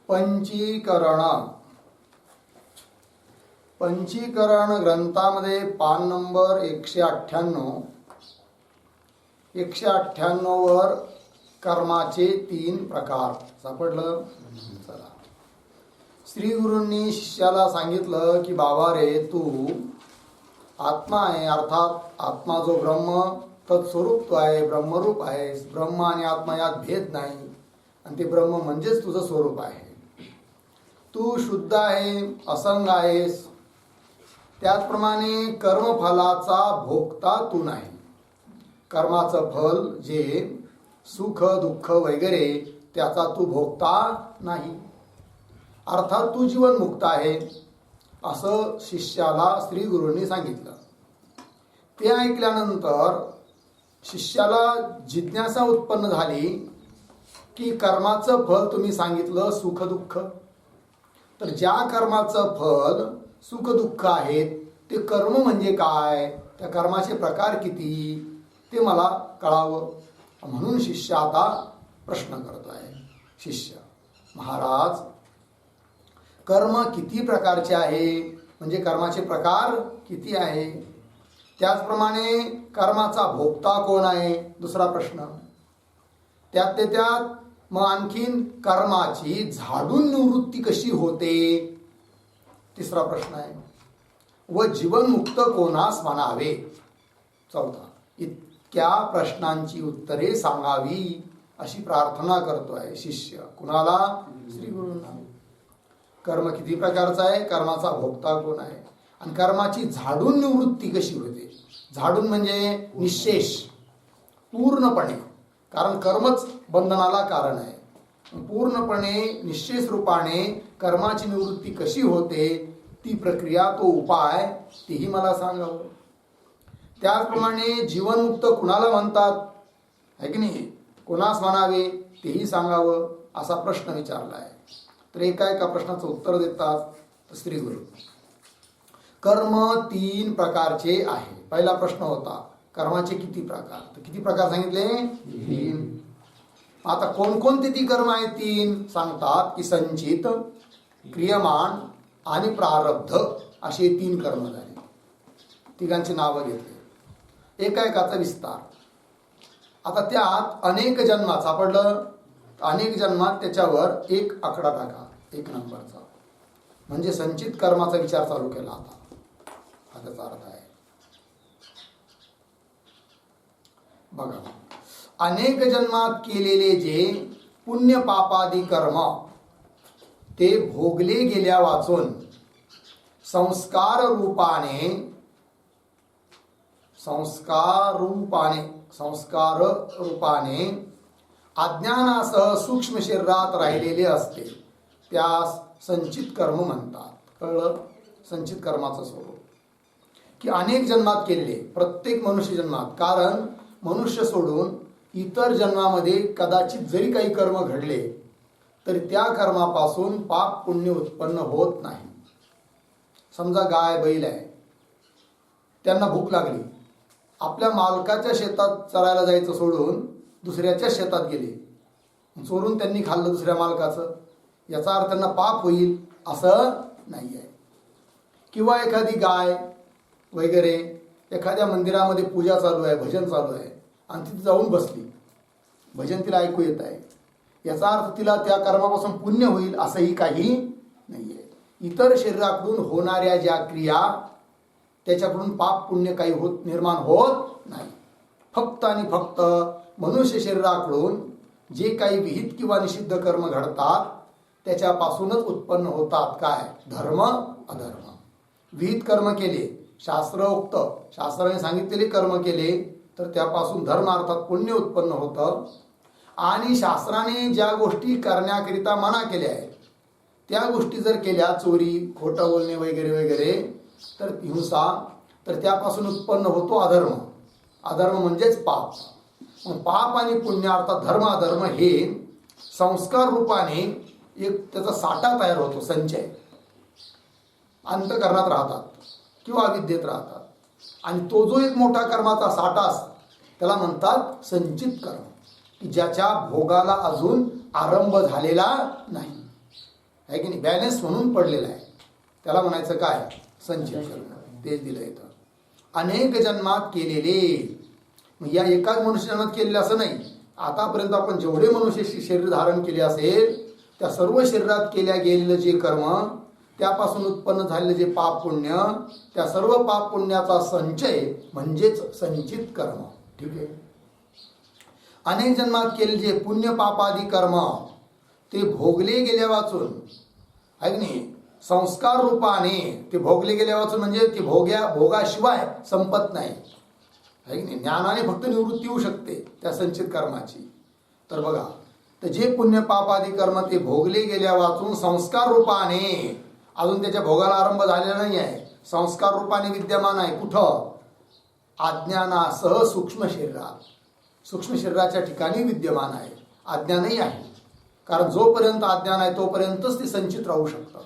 पंचीकरण पंचीकरण ग्रंथामध्ये पान नंबर 198 वर कर्माचे 3 प्रकार सापडलं. चला, श्री गुरूंनी शिष्याला सांगितलं की बाबा रे, तू आत्मा आहे, अर्थात आत्मा जो ब्रह्म तत्स्वरूप तू आहे, ब्रह्मरूप आहेस. ब्रह्म आणि आत्मा यात भेद नाही आणि ते ब्रह्म म्हणजेच तुझं स्वरूप आहे. तू शुद्ध आहे, असंग आहेस. त्याचप्रमाणे कर्मफलाचा भोगता तू नाही. कर्माचं फल जे सुख दुःख वगैरे त्याचा तू भोगता नाही. अर्थात तू जीवनमुक्त आहे असं शिष्याला श्री गुरूंनी सांगितलं. ते ऐकल्यानंतर शिष्याला जिज्ञासा उत्पन्न झाली की कर्माचं फल तुम्ही सांगितलं सुख दुःख, तर ज्या कर्माचं फल सुख दुःख आहेत ते कर्म म्हणजे काय, त्या कर्माचे प्रकार किती ते मला कळावं. म्हणून शिष्य आता प्रश्न करतो आहे. शिष्य, महाराज, कर्म किती प्रकारचे आहे, म्हणजे कर्माचे प्रकार किती आहे, त्याचप्रमाणे कर्माचा भोगता कोण आहे, दुसरा प्रश्न. त्यात मग आणखीन कर्माची झाडून निवृत्ती कशी होते, तिसरा प्रश्न आहे. व जीवनमुक्त कोणास म्हणावे, चौथा. इतक्या प्रश्नांची उत्तरे सांगावी अशी प्रार्थना करतोय शिष्य. कुणाला? श्री गुरूंना. कर्म किती प्रकारचं आहे, कर्माचा भोगता कोण आहे, आणि कर्माची झाडून निवृत्ती कशी होते. झाडून म्हणजे निःशेष, पूर्णपणे, कारण कर्मच बंधनाला कारण आहे. पूर्णपणे निःशेष रूपाने कर्माची निवृत्ती कशी होते, ती प्रक्रिया, तो उपाय, तेही मला सांगावं. त्याचप्रमाणे जीवनमुक्त कुणाला म्हणतात, है की नाही, कोणास म्हणावे तेही सांगावं असा प्रश्न विचारला आहे. तर एका प्रश्नाचं उत्तर देतात श्री गुरु. कर्म 3 प्रकारचे आहे. पहिला प्रश्न होता कर्माचे किती प्रकार, तर किती प्रकार सांगितले? 3. आता कोणकोणते ती कर्म आहेत? 3 सांगतात की संचित, क्रियमाण आणि प्रारब्ध असे 3 कर्म झाले. तिघांची नावं घेतली, एकाचा विस्तार. आता त्यात अनेक जन्मात सापडलं, अनेक जन्मात त्याच्यावर 1 आकडा टाका, 1 नंबरचा, म्हणजे संचित कर्माचा विचार चालू केला. आता त्याचा अर्थ आहे बघा, अनेक जन्मात केलेले जे पुण्य पापादी कर्म ते भोगले गेल्या वाचून संस्कार रूपाने अज्ञानासह सूक्ष्म शरीरात राहिलेले असते, त्यास संचित कर्म म्हणतात. कळलं? संचित कर्माचं स्वरूप की अनेक जन्मात केलेले, प्रत्येक मनुष्य जन्मात. कारण मनुष्य सोडून इतर जन्मामध्ये कदाचित जरी काही कर्म घडले तरी त्या कर्मापासून पाप पुण्य उत्पन्न होत नाही. समजा गाय बैल आहे, त्यांना भूक लागली, आपल्या मालकाच्या शेतात चरायला जायचं सोडून दुसऱ्याच्या शेतात गेले, चोरून त्यांनी खाल्लं दुसऱ्या मालकाचं, याचा अर्थ त्यांना पाप होईल असं नाही आहे. किंवा एखादी गाय वगैरे एखाद्या मंदिरामध्ये पूजा चालू आहे, भजन चालू आहे, आणि तिथे जाऊन बसली, भजन तिला ऐकू येत आहे, याचा अर्थ तिला त्या कर्मापासून पुण्य होईल असंही काही नाही आहे. इतर शरीराकडून होणाऱ्या ज्या क्रिया त्याच्याकडून पाप पुण्य काही निर्माण होत नाही. फक्त आणि फक्त मनुष्य शरीराकडून जे काही विहित किंवा निषिद्ध कर्म घडतात त्याच्यापासूनच उत्पन्न होतात काय, धर्म अधर्म. विहित कर्म केले, शास्त्रोक्त शास्त्राने सांगितलेले कर्म केले तर त्यापासून धर्म अर्थात पुण्य उत्पन्न होतं. आणि शास्त्राने ज्या गोष्टी करण्याकरिता मना केल्या आहेत त्या गोष्टी जर केल्या, चोरी, खोटं बोलणे वगैरे वगैरे, तर हिंसा, तर त्यापासून उत्पन्न होतो अधर्म. अधर्म म्हणजेच पाप. मग पाप आणि पुण्य अर्थात धर्म अधर्म हे संस्कार रूपाने एक त्याचा साठा तयार होतो, संचय, अंतःकरणात राहतात किंवा अविद्येत राहतात. आणि तो जो एक मोठा कर्माचा साठा असतो त्याला म्हणतात संचित कर्म, की ज्याच्या भोगाला अजून आरंभ झालेला नाही. आहे की नाही, बॅलन्स म्हणून पडलेला आहे, त्याला म्हणायचं काय, संचित कर्म. तेच दिलं इथं. अनेक जन्मात केलेले, या एकाच मनुष्य जन्मात केलेले असं नाही. आतापर्यंत आपण जेवढे मनुष्य शरीर धारण केले असेल त्या सर्व शरीरात केल्या गेलेलं जे कर्म, त्यापासून उत्पन्न झालेलं जे पाप पुण्य, त्या सर्व पाप पुण्याचा संचय म्हणजेच संचित कर्म. ठीक आहे. अनेक जन्मात केलेले जे पुण्य पापादी कर्म ते भोगले गेल्या वाचून, आहे की नाही, संस्कार रूपाने ते भोगले गेल्या वाचून, म्हणजे ते भोगाशिवाय संपत नाही, आहे की नाही. ज्ञानाने फक्त निवृत्ती होऊ शकते त्या संचित कर्माची. तर बघा, तर जे पुण्य पापादी कर्म ते भोगले गेल्या वाचून संस्कार रूपाने, अजून त्याच्या भोगाला आरंभ झालेला नाही आहे, संस्कार रूपाने विद्यमान आहे. कुठं, अज्ञानासह सूक्ष्म शरीरात, सूक्ष्म शरीराच्या ठिकाणी विद्यमान आहे. अज्ञानही आहे, कारण जोपर्यंत अज्ञान आहे तोपर्यंतच ते संचित राहू शकतं.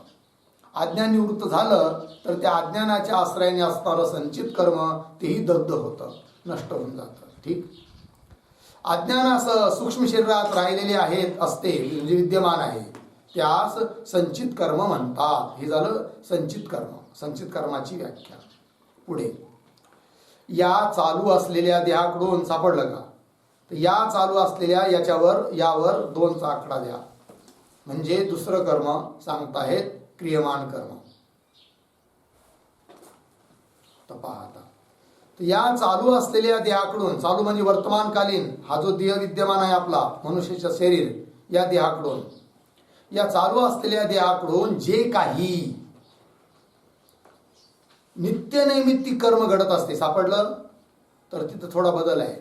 अज्ञान निवृत्त झालं तर त्या अज्ञानाच्या आश्रयाने असणारं संचित कर्म तेही दग्ध होतं, नष्ट होऊन जातं. ठीक. अज्ञानासह सूक्ष्म शरीरात राहिलेले आहेत असते, म्हणजे विद्यमान आहे, त्यास संचित कर्म म्हणतात. हे झालं संचित कर्म, संचित कर्माची व्याख्या. पुढे, या चालू असलेल्या देहाकडून, सापडलं का, तर या चालू असलेल्या यावर 2चा आकडा द्या, म्हणजे दुसरं कर्म सांगताहेत क्रियमान कर्म. तर पहा आता, तर या चालू असलेल्या देहाकडून, चालू म्हणजे वर्तमानकालीन, हा जो देह विद्यमान आहे आपला मनुष्याचं शरीर, या देहाकडून, या चालू असलेल्या देहाकडून जे काही नित्यनैमित्तिक कर्म घडत असते, सापडलं, तर तिथं थोडा बदल आहे.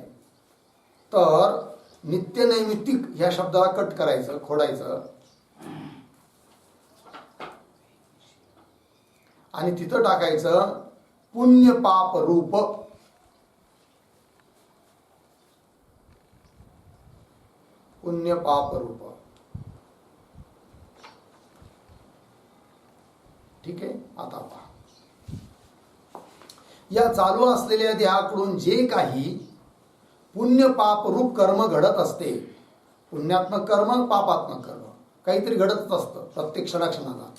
तर नित्यनैमित्तिक ह्या शब्दाला कट करायचं, खोडायचं, आणि तिथं टाकायचं पुण्य पाप रूप. पुण्य पाप रूप. ठीक आहे. आता पहा, या चालू असलेल्या देहाकडून जे काही पुण्य पाप रूप कर्म घडत असते, पुण्यात्मक कर्म, पापात्मक कर्म, काहीतरी घडतच असतं प्रत्येक क्षणाक्षणाला.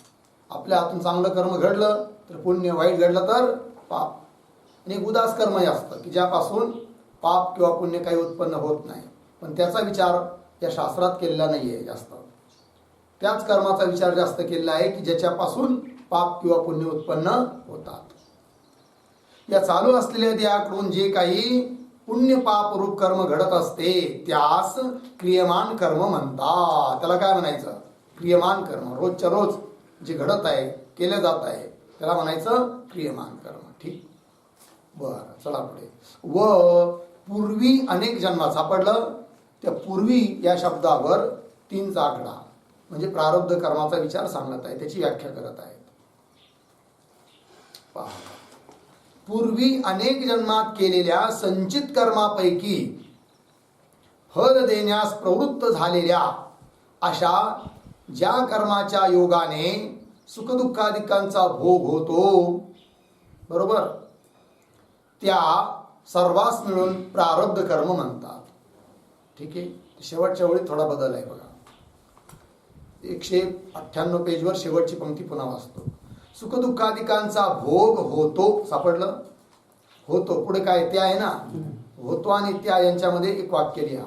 आपल्या हातून चांगलं कर्म घडलं तर पुण्य, वाईट घडलं तर पाप. आणि एक उदास कर्मही असतं की ज्यापासून पाप किंवा पुण्य काही उत्पन्न होत नाही, पण त्याचा विचार या शास्त्रात केलेला नाही आहे जास्त. त्याच कर्माचा विचार जास्त केलेला आहे की ज्याच्यापासून पाप किंवा पुण्य उत्पन्न होतात. या चालू असलेल्या देहाकडून जे काही पुण्य पाप रूप कर्म घडत असते त्यास क्रियमान कर्म म्हणतात. त्याला काय म्हणायचं, क्रियमान कर्म. रोजच्या रोज जे घडत आहे, केलं जात आहे, त्याला म्हणायचं क्रियमान कर्म. ठीक. बरं, चला पुढे. व पूर्वी अनेक जन्मात, सापडलं, त्या पूर्वी या शब्दावर 3चा आकडा, म्हणजे प्रारब्ध कर्माचा विचार सांगत आहे, त्याची व्याख्या करत आहेत. पहा, पूर्वी अनेक जन्मात केलेल्या संचित कर्मापैकी फल देण्यास प्रवृत्त झालेल्या अशा ज्या कर्माच्या योगाने सुखदुःखादिकांचा भोग होतो, बरोबर, त्या सर्वांस मिळून प्रारब्ध कर्म म्हणतात. ठीक आहे. शेवटच्या वेळी थोडा बदल आहे बघा. 198 पेजवर शेवटची पंक्ती पुन्हा वाचतो. सुखदुःखादिकांचा भोग होतो, सापडलं, होतो. पुढे काय, त्या आहे ना, होतो आणि त्या यांच्यामध्ये एक वाक्य लिहा.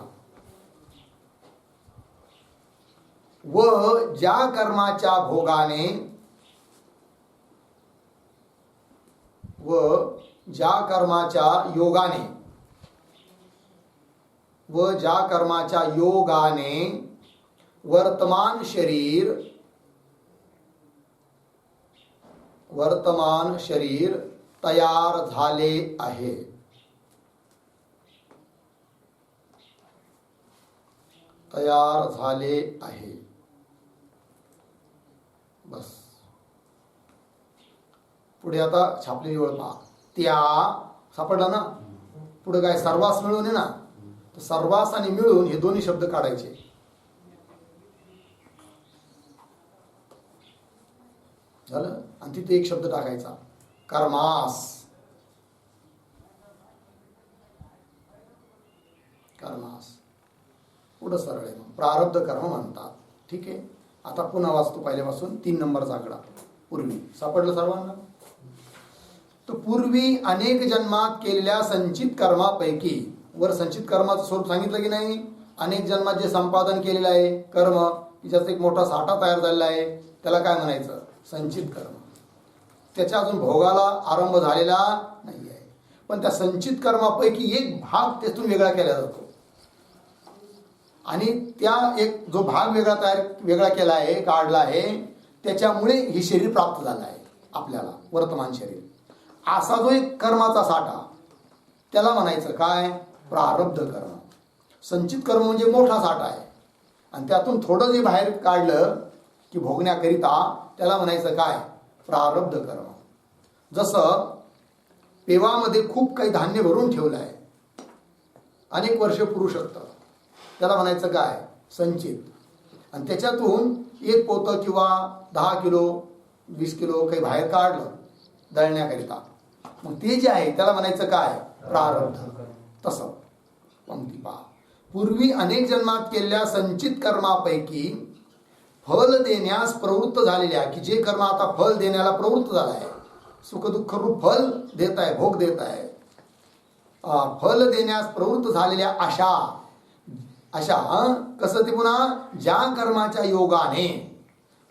व ज्या कर्माच्या भोगाने, व ज्या कर्माच्या योगाने, व ज्या कर्माच्या योगाने वर्तमान शरीर तयार झाले आहे. तयार झाले आहे. बस. पुढे आता छापलेली ओळ पहा. त्या, सापडला ना, पुढे काय, सर्वास मिळून आहे ना, तर सर्वास आणि मिळून हे दोन्ही शब्द काढायचे. झालं. आणि तिथे एक शब्द टाकायचा, कर्मास. कर्मास पुढं सरळ आहे, प्रारब्ध कर्म म्हणतात. ठीक आहे. आता पुन्हा वाचतो पहिल्यापासून 3 नंबरचा आकडा. पूर्वी सापडलं सर्वांना? तर पूर्वी अनेक जन्मात केलेल्या संचित कर्मापैकी, वर संचित कर्माचं स्वरूप सांगितलं की नाही, अनेक जन्मात जे संपादन केलेलं आहे कर्म, ज्याचा एक मोठा साठा तयार झालेला आहे, त्याला काय म्हणायचं? संचित कर्म. त्याच्या अजून भोगाला आरंभ झालेला नाही आहे, पण त्या संचित कर्मापैकी एक भाग त्यातून वेगळा केला जातो, आणि त्या एक जो भाग वेगळा केला आहे, काढला आहे, त्याच्यामुळे हे शरीर प्राप्त झालं आहे आपल्याला, वर्तमान शरीर. असा जो एक कर्माचा साठा, त्याला म्हणायचं काय? प्रारब्ध कर्म. संचित कर्म म्हणजे मोठा साठा आहे, आणि त्यातून थोडं जे बाहेर काढलं की भोगण्याकरिता, त्याला म्हणायचं काय? प्रारब्ध कर्म. जसं पेवामध्ये खूप काही धान्य भरून ठेवलं आहे, अनेक वर्ष पुरू शकतं, त्याला म्हणायचं काय? संचित. आणि त्याच्यातून एक पोतं किंवा 10 किलो 20 किलो काही बाहेर काढलं दळण्याकरिता, मग ते जे आहे त्याला म्हणायचं काय? प्रारब्ध. तसं पंक्ती पहा. पूर्वी अनेक जन्मात केलेल्या संचित कर्मापैकी फल देण्यास प्रवृत्त झालेल्या, की जे कर्म आता फल देण्याला प्रवृत्त झालं आहे, सुखदुःख रूप फल देत आहे, भोग देत आहे, फल देण्यास प्रवृत्त झालेल्या अशा कसं ते पुन्हा, ज्या कर्माच्या योगाने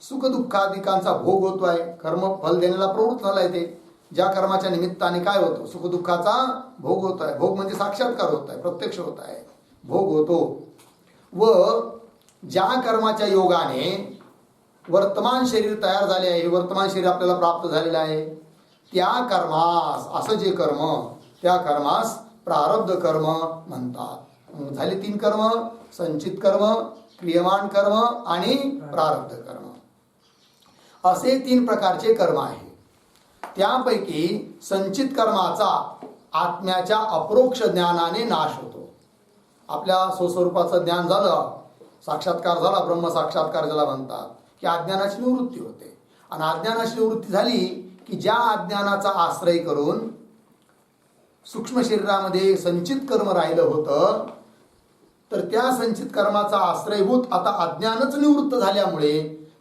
सुखदुःखादिकांचा भोग होतो आहे, कर्म फल देण्याला प्रवृत्त झालाय, ते ज्या कर्माच्या निमित्ताने काय होतो? सुखदुःखाचा भोग होत आहे. भोग म्हणजे साक्षात्कार होत आहे, प्रत्यक्ष होत आहे, भोग होतो. व ज्या कर्माच्या योगाने वर्तमान शरीर तयार झाले आहे, वर्तमान शरीर आपल्याला प्राप्त झालेलं आहे, त्या कर्मास, असं जे कर्म, त्या कर्मास प्रारब्ध कर्म म्हणतात. झाले 3 कर्म: संचित कर्म, क्रियमाण कर्म आणि प्रारब्ध कर्म. असे 3 प्रकारचे कर्म आहे. त्यापैकी संचित कर्माचा आत्म्याच्या अपरोक्ष ज्ञानाने नाश होतो. आपल्या स्वस्वरूपाचं ज्ञान झालं, साक्षात्कार झाला, ब्रह्म साक्षात्कार ज्याला म्हणतात, की अज्ञानाची निवृत्ती होते. आणि अज्ञानाची निवृत्ती झाली की ज्या अज्ञानाचा आश्रय करून सूक्ष्म शरीरामध्ये संचित कर्म राहिलं होतं, तर त्या संचित कर्माचा आश्रयभूत आता अज्ञानच निवृत्त झाल्यामुळे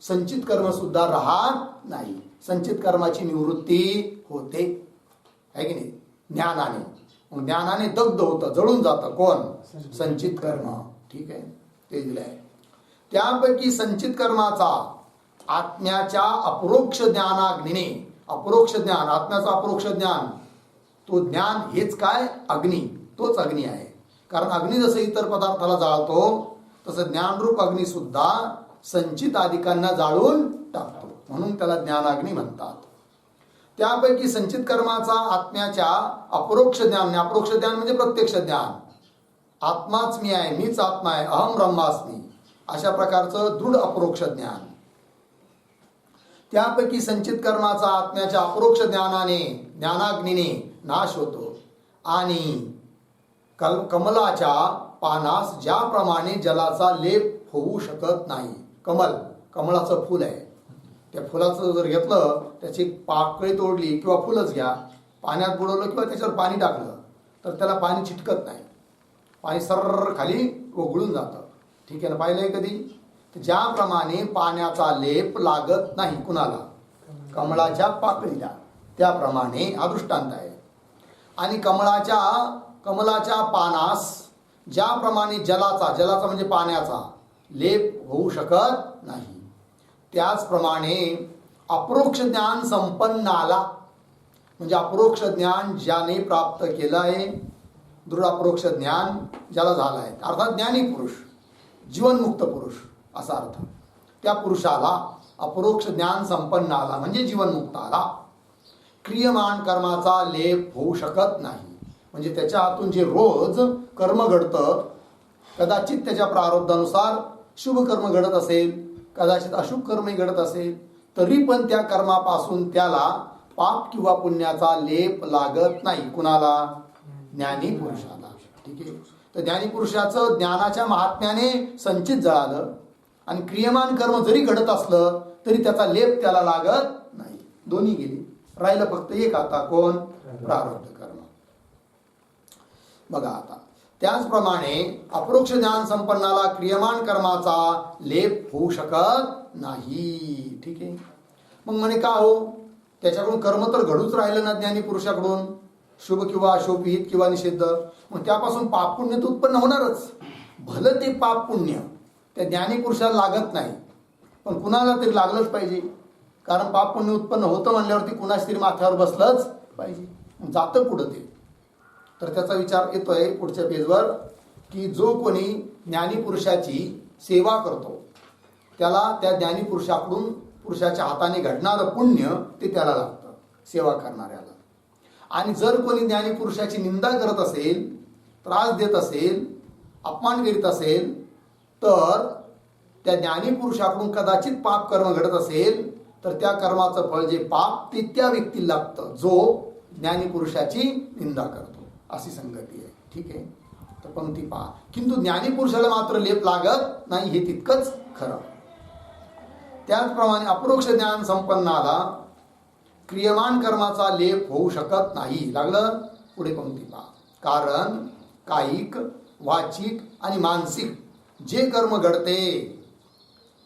संचित कर्म सुद्धा राहत नाही. संचित कर्माची निवृत्ती होते, आहे की नाही? ज्ञानाने. मग ज्ञानाने दग्ध होतं, जळून जातं. कोण? संचित कर्म. ठीक आहे, ते दिलं आहे. त्यापैकी संचित कर्माचा आत्म्याच्या अपरोक्ष ज्ञानाग्नीने, अपरोक्ष ज्ञान, आत्म्याचं अपरोक्ष ज्ञान, तो ज्ञान हेच काय? अग्नी. तोच अग्नी आहे. कारण अग्नी जसं इतर पदार्थाला जाळतो, तसं ज्ञानरूप अग्नी सुद्धा संचित आदिकांना जाळून टाकतो, म्हणून त्याला ज्ञानाग्नी म्हणतात. त्यापैकी संचित कर्माचा आत्म्याच्या अपरोक्ष ज्ञान, अपरोक्ष ज्ञान म्हणजे प्रत्यक्ष ज्ञान, आत्माच मी आहे, मीच आत्मा आहे, अहम ब्रह्मास्मी, अशा प्रकारचं दृढ अपरोक्ष ज्ञान. त्यापैकी संचित कर्माचा आत्म्याच्या अपरोक्ष ज्ञानाने, ज्ञानाग्नीने नाश होतो. आणि कमलाच्या पानास ज्याप्रमाणे जलाचा लेप होऊ शकत नाही. कमळाचं फूल आहे, त्या फुलाचं जर घेतलं, त्याची पाकळी तोडली किंवा फुलच घ्या, पाण्यात बुडवलं किंवा त्याच्यावर पाणी टाकलं, तर त्याला पाणी चिटकत नाही, पाणी सर्र खाली ओघळून जातं. ठीक आहे ना? पाहिलंय कधी? ज्याप्रमाणे पाण्याचा लेप लागत नाही कुणाला? कमळाच्या पाकळीला, त्याप्रमाणे हा दृष्टांत आहे. आणि कमलाच्या पानास ज्याप्रमाणे जलाचा म्हणजे पाण्याचा लेप होऊ शकत नाही, त्याचप्रमाणे अपरोक्ष ज्ञान संपन्नाला, म्हणजे अपरोक्ष ज्ञान ज्याने प्राप्त केलं आहे, दृढ अपरोक्ष ज्ञान ज्याला झालं आहे, अर्थात ज्ञानी पुरुष, जीवनमुक्त पुरुष असा अर्थ. त्या पुरुषाला अपरोक्ष ज्ञान संपन्नाला म्हणजे जीवनमुक्ताला क्रियमाण कर्माचा लेप होऊ शकत नाही. म्हणजे त्याच्या हातून जे रोज कर्म घडतं, कदाचित त्याच्या प्रारब्धानुसार शुभ कर्म घडत असेल, कदाचित अशुभ कर्मही घडत असेल, तरी पण त्या कर्मापासून त्याला पाप किंवा पुण्याचा लेप लागत नाही. कुणाला? ज्ञानी पुरुषाला. ठीक आहे. तर ज्ञानी पुरुषाचं ज्ञानाच्या महात्म्याने संचित जळालं, आणि क्रियमान कर्म जरी घडत असलं तरी त्याचा लेप त्याला लागत नाही. दोन्ही गेली, राहिलं फक्त एक आता. कोण? प्रारब्ध कर्म. बघा आता, त्याचप्रमाणे अपरोक्ष ज्ञान संपन्नाला क्रियमान कर्माचा लेप होऊ शकत नाही. ठीक आहे. मग म्हणे का हो, त्याच्याकडून कर्म तर घडूच राहिलं ना ज्ञानी पुरुषाकडून, शुभ किंवा अशुभ, विहित किंवा निषिद्ध. मग त्यापासून पाप पुण्य तर उत्पन्न होणारच. भलं ते पाप पुण्य त्या ज्ञानी पुरुषाला लागत नाही, पण कुणाला तरी लागलंच पाहिजे. कारण पाप पुण्य उत्पन्न होतं म्हणल्यावरती कुणाच तरी माथ्यावर बसलंच पाहिजे. जातं पुढं ते. तर त्याचा विचार येतोय पुढच्या पेजवर, की जो कोणी ज्ञानी पुरुषाची सेवा करतो त्याला त्या ज्ञानी पुरुषाच्या हाताने घडणारं पुण्य ते त्याला लागतं, सेवा करणाऱ्याला. आणि जर कोणी ज्ञानी पुरुषाची निंदा करत असेल, त्रास देत असेल, अपमान करीत असेल, तर त्या ज्ञानी पुरुषाकडून कदाचित पाप कर्म घडत असेल तर त्या कर्माचं फळ जे पाप ते त्या व्यक्तीला लागतं जो ज्ञानी पुरुषाची निंदा करतो. अशी संगती आहे. ठीक आहे. तर पंक्ती पहा, किंतु ज्ञानी पुरुषाला मात्र लेप लागत नाही, हे तितकंच खरं. त्याचप्रमाणे अपरोक्ष ज्ञान संपन्नाला क्रियमान कर्माचा लेप होऊ शकत नाही. लागलं. पुढे पंक्ती पहा, कारण कायिक, वाचिक आणि मानसिक जे कर्म घडते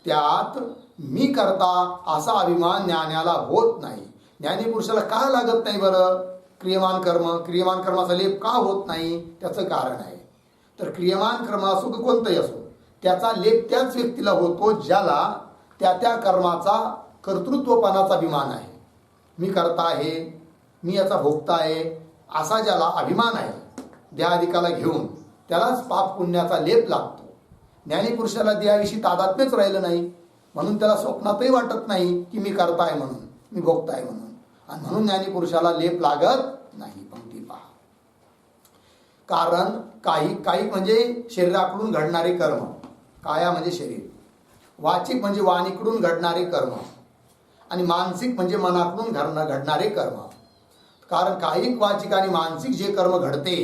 त्यात मी करता असा अभिमान ज्ञानाला होत नाही. ज्ञानी पुरुषाला का लागत नाही बरं क्रियमान कर्माचा लेप का होत नाही? त्याचं कारण आहे. तर क्रियमान कर्म असो की कोणतंही असो, त्याचा लेप त्याच व्यक्तीला होतो ज्याला त्या कर्माचा कर्तृत्वपणाचा अभिमान आहे. मी करता आहे, मी याचा भोगता आहे, असा ज्याला अभिमान आहे देहाधिकाला घेऊन, त्यालाच पाप पुण्याचा लेप लागतो. ज्ञानी पुरुषाला देहाविषयी तादात्म्यच राहिलं नाही, म्हणून त्याला स्वप्नातही वाटत नाही की मी करताय म्हणून, मी भोगताय म्हणून, आणि म्हणून ज्ञानी पुरुषाला लेप लागत नाही. पंक्ती पहा, कारण काही म्हणजे शरीराकडून घडणारे कर्म, काया म्हणजे शरीर, वाचिक म्हणजे वाणीकडून घडणारे कर्म, आणि मानसिक म्हणजे मनाकडून घडणारे कर्म. कारण कायिक, वाचिक आणि मानसिक जे कर्म घडते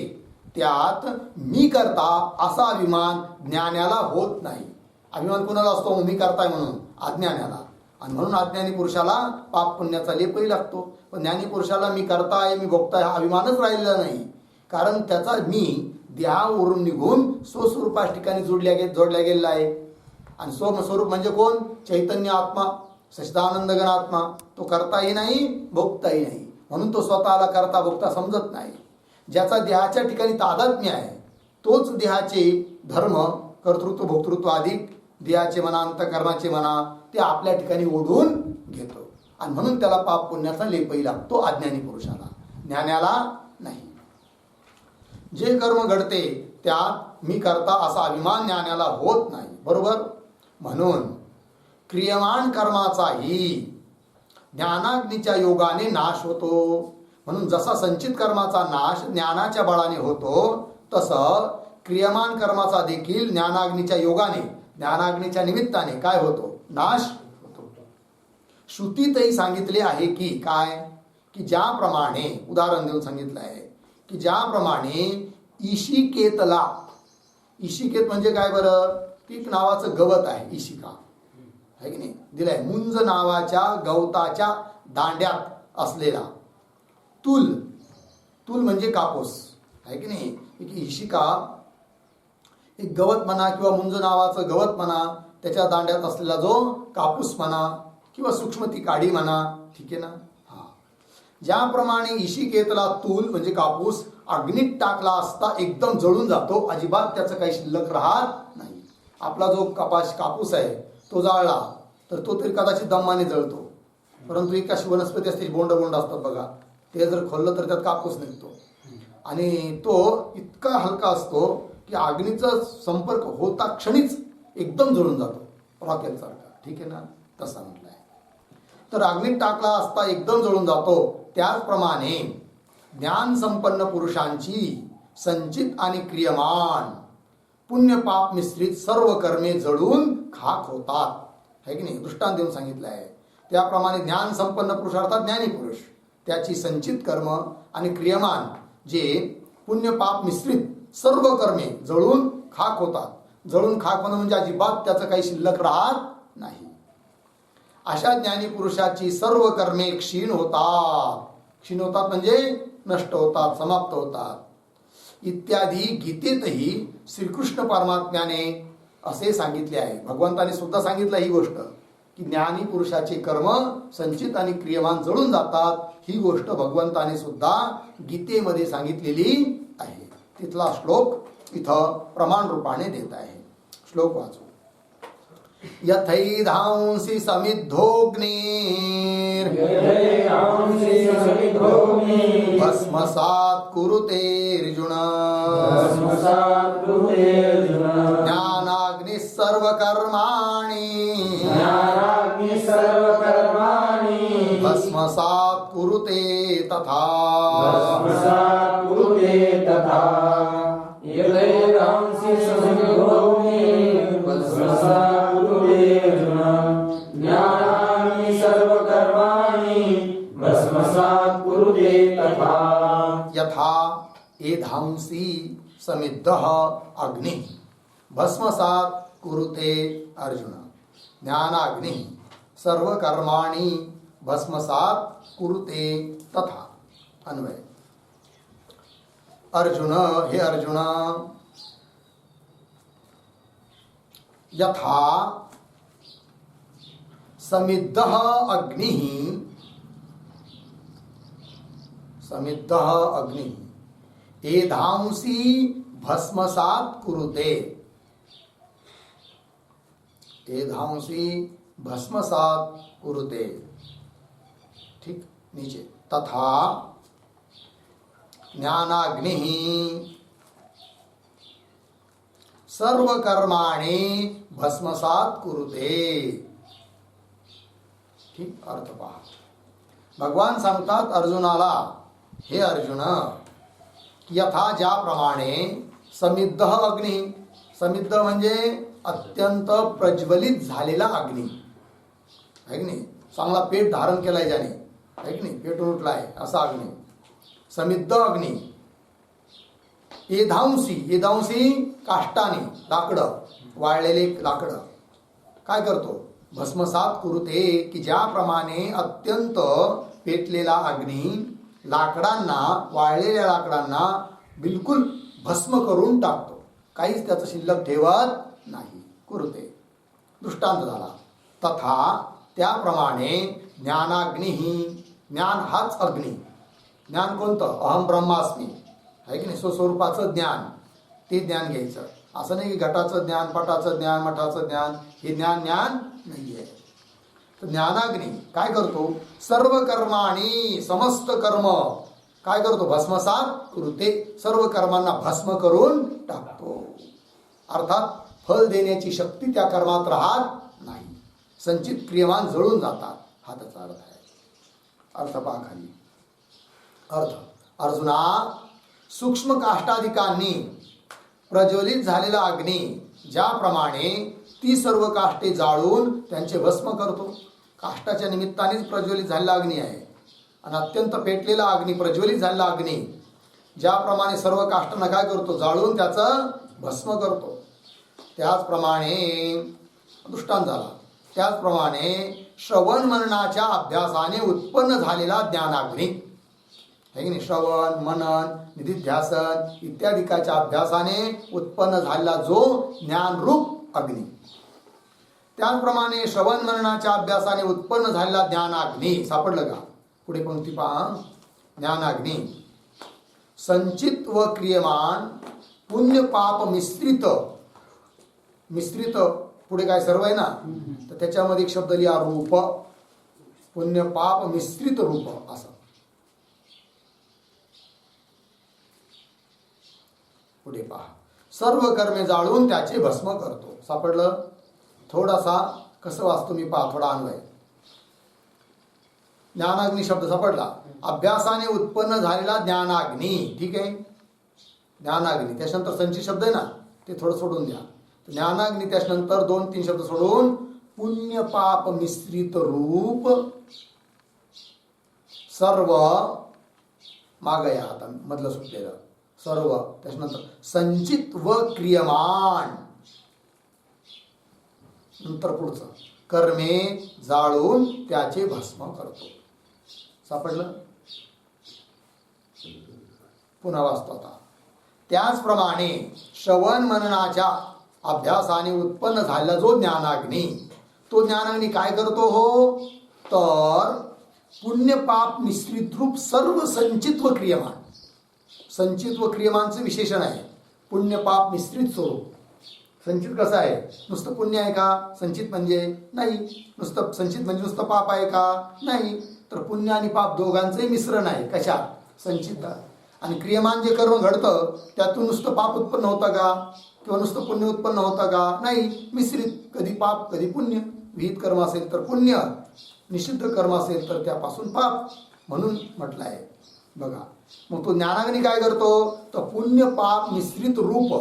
त्यात मी करता असा अभिमान ज्ञानाला होत नाही. अभिमान कोणाला असतो? मी करताय म्हणून, अज्ञानाला. आणि म्हणून अज्ञानी पुरुषाला पाप पुण्याचा लेपही लागतो. पण ज्ञानी पुरुषाला मी करताय, मी भोगताय हा अभिमानच राहिलेला नाही. कारण त्याचा मी देहावरून निघून स्वस्वरूपाच्या ठिकाणी जोडल्या गेलेला आहे. आणि स्वस्वरूप म्हणजे कोण? चैतन्य आत्मा, सच्चिदानंद घन आत्मा. तो करताही नाही, भोगताही नाही. म्हणून तो स्वतःला करता भोगता समजत नाही. ज्याचा देहाच्या ठिकाणी तादात्म्य आहे तोच देहाचे धर्म, कर्तृत्व, भोक्तृत्व आदी देहाचे म्हणा, अंतःकरणाचे म्हणा, ते आपल्या ठिकाणी ओढून घेतो. आणि म्हणून त्याला पाप पुण्याचा लेपही लागतो अज्ञानी पुरुषाला, ज्ञानाला नाही. जे कर्म घडते त्यात मी करता असा अभिमान ज्ञानाला होत नाही. बरोबर. म्हणून क्रियमान कर्माचाही ज्ञानाग्नीच्या योगाने नाश होतो. म्हणून जसा संचित कर्माचा नाश ज्ञानाच्या बळाने होतो, तसं क्रियमान कर्माचा देखील ज्ञानाग्नीच्या योगाने, ज्ञानाग्नीच्या निमित्ताने काय होतो? नाश होतो. श्रुतीतही सांगितले आहे की काय? की ज्याप्रमाणे, उदाहरण देऊन सांगितलं आहे की ज्याप्रमाणे इशिकेतला, इशिकेत म्हणजे काय बरं? एक नावाचं गवत आहे, इशिका आहे की नाही, दिलंय. मुंज नावाच्या गवताच्या दांड्यात असलेला तूल, तूल म्हणजे कापूस आहे की नाही. इशिका एक गवत म्हणा किंवा मुंज नावाचं गवत म्हणा, त्याच्या दांड्यात असलेला जो कापूस म्हणा किंवा सूक्ष्म ती काडी म्हणा. ठीक आहे ना. हा, ज्याप्रमाणे इशिकेतला तूल म्हणजे कापूस अग्नीत टाकला असता एकदम जळून जातो, अजिबात त्याचं काही शिल्लक राहत नाही. आपला जो कापूस आहे तो जाळला तर तो तरी कदाचित दमाने जळतो, परंतु एक अशी वनस्पती असते, बोंड असतात बघा, ते जर खोललं तर त्यात कापूस निघतो. आणि तो इतका हलका असतो की अग्नीचा संपर्क होता क्षणीच एकदम जळून जातो, रॉकेल सारखा. ठीक आहे ना. तसा म्हटलं आहे. तर अग्नीत टाकला असता एकदम जळून जातो. त्याचप्रमाणे ज्ञान संपन्न पुरुषांची संचित आणि क्रियमान पुण्य पाप मिश्रित सर्व कर्मे जळून खाक होतात, है की नाही. दृष्टांत देऊन सांगितलं आहे. त्याप्रमाणे ज्ञान संपन्न पुरुष अर्थात ज्ञानी पुरुष, त्याची संचित कर्म आणि क्रियमान जे पुण्य पाप मिश्रित सर्व कर्मे जळून खाक होतात. जळून खाक होणं म्हणजे अजिबात त्याचं काही शिल्लक राहत नाही. अशा ज्ञानी पुरुषाची सर्व कर्मे क्षीण होतात. क्षीण होतात म्हणजे नष्ट होतात, समाप्त होतात. इत्यादी गीतेतही श्रीकृष्ण परमात्म्याने असे सांगितले आहे. भगवंताने सुद्धा सांगितलं ही गोष्ट की ज्ञानी पुरुषाचे कर्म संचित आणि क्रियमान जळून जातात. ही गोष्ट भगवंताने सुद्धा गीतेमध्ये सांगितलेली आहे. तिथला श्लोक इथं प्रमाण रूपाने देत आहे. श्लोक वाचू. यथैधांसि समिद्धोऽग्निर् भस्मसात् कुरुतेऽर्जुन ज्ञानाग्निः सर्वकर्माणि भस्मसात् कुरुते तथा यथा एधांसि समिद्धः अग्निः भस्मसात् कुरुते अर्जुन ज्ञानाग्निः सर्वकर्माणि भस्मसात् कुरुते तथा. अन्वय. अर्जुन, हे अर्जुन, यथा समिद्धः अग्निः एधांसि भस्मसात् कुरुते. एधांसि भस्मसात् कुरुते. ठीक. नीचे. तथा ज्ञानाग्निः सर्वकर्माणि भस्मसात् कुरुते. ठीक. अर्थ पहा. भगवान सांगतात अर्जुनाला, हे अर्जुन, यथा ज्याप्रमाणे समिद्ध अग्नी, समिद्ध म्हणजे अत्यंत प्रज्वलित झालेला अग्नी आहे की नाही, चांगला पेट धारण केलाय ज्याने, आहे की नाही, पेटून उठलाय असा अग्नी, समिद्ध अग्नी. एधांसी, एधांसी काष्टाने, लाकडं, वाळलेले लाकडं काय करतो, भस्मसात कुरुते, की ज्याप्रमाणे अत्यंत पेटलेला अग्नी लाकडांना, वाळलेल्या लाकडांना बिलकुल भस्म करून टाकतो, काहीच त्याचं शिल्लक ठेवत नाही. कुरुते दृष्टांत झाला. तथा त्याप्रमाणे ज्ञानाग्नी, ज्ञान हाच अग्नी. ज्ञान कोणतं, अहम ब्रह्मास्मी आहे की नाही, स्वस्वरूपाचं ज्ञान, ते ज्ञान घ्यायचं. असं नाही की घटाचं ज्ञान, पटाचं ज्ञान, मठाचं ज्ञान, हे ज्ञान नाही आहे. तर ज्ञानाग्नी काय करतो, सर्व कर्माणी, समस्त कर्म काय करतो, भस्मसात कुरुते, सर्व कर्मांना भस्म करून टाकतो. अर्थात फल देण्याची शक्ती त्या कर्मात राहत नाही, संचित क्रियमान जळून जातात, हा त्याचा अर्थ आहे. अर्थ पहा खाली. अर्थ, अर्जुना, सूक्ष्म काष्टाधिकांनी प्रज्वलित झालेला अग्नी ज्याप्रमाणे ती सर्व काष्टे जाळून त्यांचे भस्म करतो, काष्टाच्या निमित्तानेच प्रज्वलित झालेला अग्नी आहे, आणि अत्यंत पेटलेला अग्नी, प्रज्वलित झालेला अग्नी ज्याप्रमाणे सर्व काष्टांना काय करतो, जाळून त्याचं भस्म करतो, त्याचप्रमाणे दृष्टांत झाला. त्याचप्रमाणे श्रवण मननाच्या अभ्यासाने उत्पन्न झालेला ज्ञानाग्नी आहे की नाही, श्रवण मनन निधिध्यासन इत्यादिकाच्या अभ्यासाने उत्पन्न झालेला जो ज्ञानरूप अग्नी, त्याचप्रमाणे श्रवण मननाच्या अभ्यासाने उत्पन्न झालेला ज्ञानाग्नी. सापडलं का, पुढे पंक्ती पहा. ज्ञानाग्नी संचित व क्रियमान पुण्य पाप मिश्रित, मिश्रित पुढे काय सर्व आहे ना, तर त्याच्यामध्ये एक शब्द लिहा, रूप, पुण्य पाप मिश्रित रूप असं. पुढे पहा, सर्व कर्मे जाळून त्याचे भस्म करतो. सापडलं. थोडासा कसं वाचतो मी पहा, थोडा अन्वय. ज्ञानाग्नी शब्द सापडला, अभ्यासाने उत्पन्न झालेला ज्ञानाग्नी, ठीक आहे, ज्ञानाग्नी. त्याच्यानंतर संचित शब्द आहे ना, ते थोडं सोडून द्या. ज्ञानाग्नी त्याच्यानंतर 2-3 शब्द सोडून पुण्य पाप मिश्रित रूप सर्व, मागया आता मधलं सुटलेलं सर्व, त्याच्यानंतर संचित व क्रियमान, नंतर पुढचं कर्मे जाळून त्याचे भस्म करतो. सापडलं. पुन्हा वाचतो आता. त्याचप्रमाणे श्रवण मननाच्या अभ्यासाने उत्पन्न झालेला जो ज्ञानाग्नी, तो ज्ञानाग्नी काय करतो हो, तर पुण्य पाप मिश्रित रूप सर्व संचित व क्रियमान, संचित व क्रियमानचं विशेषण आहे पुण्य पाप मिश्रित स्वरूप. संचित कसं आहे, नुसतं पुण्य आहे का, संचित म्हणजे नाही, नुसतं संचित म्हणजे नुसतं पाप आहे का, नाही, तर पुण्य आणि पाप दोघांचंही मिश्रण आहे. कशात, संचित. आणि क्रियमान जे कर्म घडतं त्यातून नुसतं पाप उत्पन्न होतं का, किंवा नुसतं पुण्य उत्पन्न होतं का, नाही, मिश्रित, कधी पाप कधी पुण्य. विहित कर्म असेल तर पुण्य, निषिद्ध कर्म असेल तर त्यापासून पाप, म्हणून म्हटलं आहे. बघा मग तो ज्ञानाग्नी काय करतो, तर पुण्य पाप मिश्रित रूप,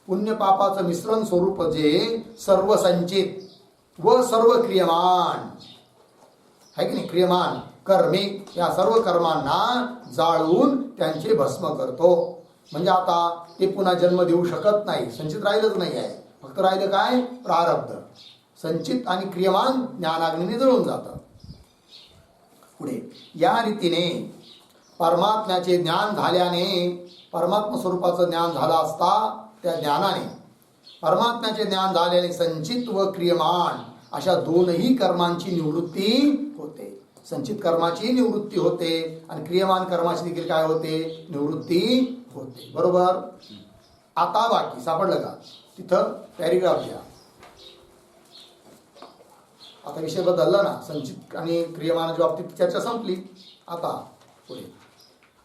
पुण्य पापाचं मिश्रण स्वरूप जे सर्व संचित व सर्व क्रियमान आहे की नाही, क्रियमान कर्मे, या सर्व कर्मांना जाळून त्यांचे भस्म करतो. म्हणजे आता ते पुन्हा जन्म देऊ शकत नाही, संचित राहिलंच नाही आहे, फक्त राहिलं काय, प्रारब्ध. संचित आणि क्रियमान ज्ञानाग्नीने जळून जातं. पुढे या रीतीने परमात्म्याचे ज्ञान झाल्याने, परमात्मा स्वरूपाचं ज्ञान झालं असता त्या ज्ञानाने, परमात्म्याचे ज्ञान झाल्याने संचित व क्रियमान अशा दोनही कर्मांची निवृत्ती होते. संचित कर्माची निवृत्ती होते आणि क्रियमान कर्माची देखील काय होते, निवृत्ती होते. बरोबर. आता बाकी सापडलं का, तिथं पॅरिग्राफ घ्या. आता विषय बदलला ना, संचित आणि क्रियमानाच्या बाबतीत चर्चा संपली. आता पुढे,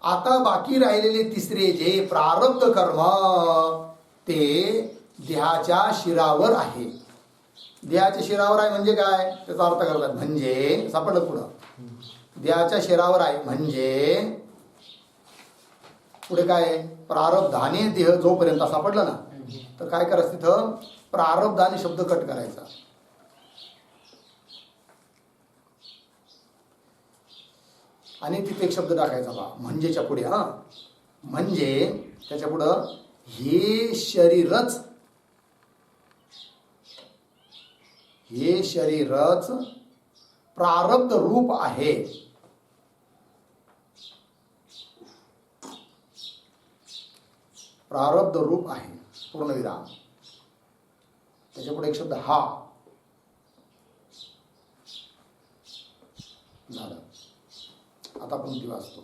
आता बाकी राहिलेले तिसरे जे प्रारब्ध कर्म ते देहाच्या शिरावर आहे. देहाच्या शिरावर आहे म्हणजे काय, त्याचा अर्थ करतात, म्हणजे सापडलं पुढं, देहाच्या शिरावर आहे म्हणजे पुढे काय, प्रारब्धाने देह जोपर्यंत सापडलं ना, तर काय करायचं, तिथं प्रारब्धाने शब्द कट करायचा. आणि तिथे एक शब्द टाकायचा बा, म्हणजेच्या पुढे. हा म्हणजे त्याच्या पुढं हे शरीरच, हे शरीरच प्रारब्ध रूप आहे. प्रारब्ध रूप आहे, पूर्णविराम. त्याच्या पुढे एक शब्द हा झालं. आता पंक्ती वाचतो.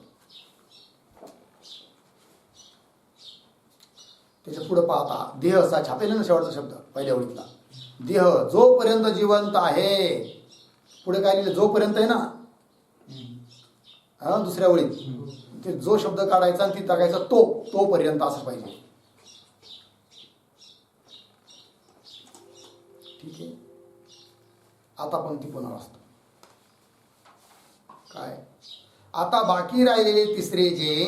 त्याच्या पुढे पाहता देह असा छापेल ना, शेवटचा शब्द पहिल्या ओळीतला, देह जोपर्यंत जिवंत आहे. पुढे काय लिहिलं, जोपर्यंत आहे ना, हा दुसऱ्या ओळीत ते जो शब्द काढायचा आणि ती टाकायचा तो, तोपर्यंत असं पाहिजे. ठीक आहे. आता पंक्ती पुन्हा वाचतो. काय, आता बाकी राहिलेले तिसरे जे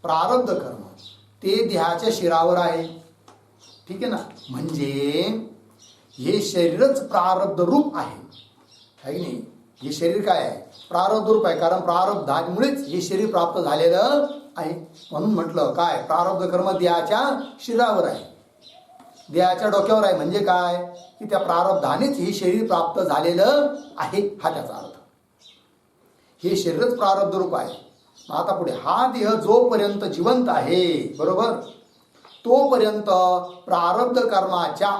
प्रारब्ध कर्म ते देहाच्या शिरावर आहे. ठीक आहे ना, म्हणजे हे शरीरच प्रारब्ध रूप आहे, है की नाही. हे शरीर काय आहे, प्रारब्ध रूप आहे, कारण प्रारब्धामुळेच हे शरीर प्राप्त झालेलं आहे. म्हणून म्हटलं काय, प्रारब्ध कर्म देहाच्या शिरावर आहे, देहाच्या डोक्यावर आहे. म्हणजे काय, की त्या प्रारब्धानेच हे शरीर प्राप्त झालेलं आहे, हा त्याचा अर्थ. हे शरीरच प्रारब्ध रूप आहे. आता पुढे, हा देह जोपर्यंत जिवंत आहे, बरोबर, तोपर्यंत प्रारब्ध कर्माच्या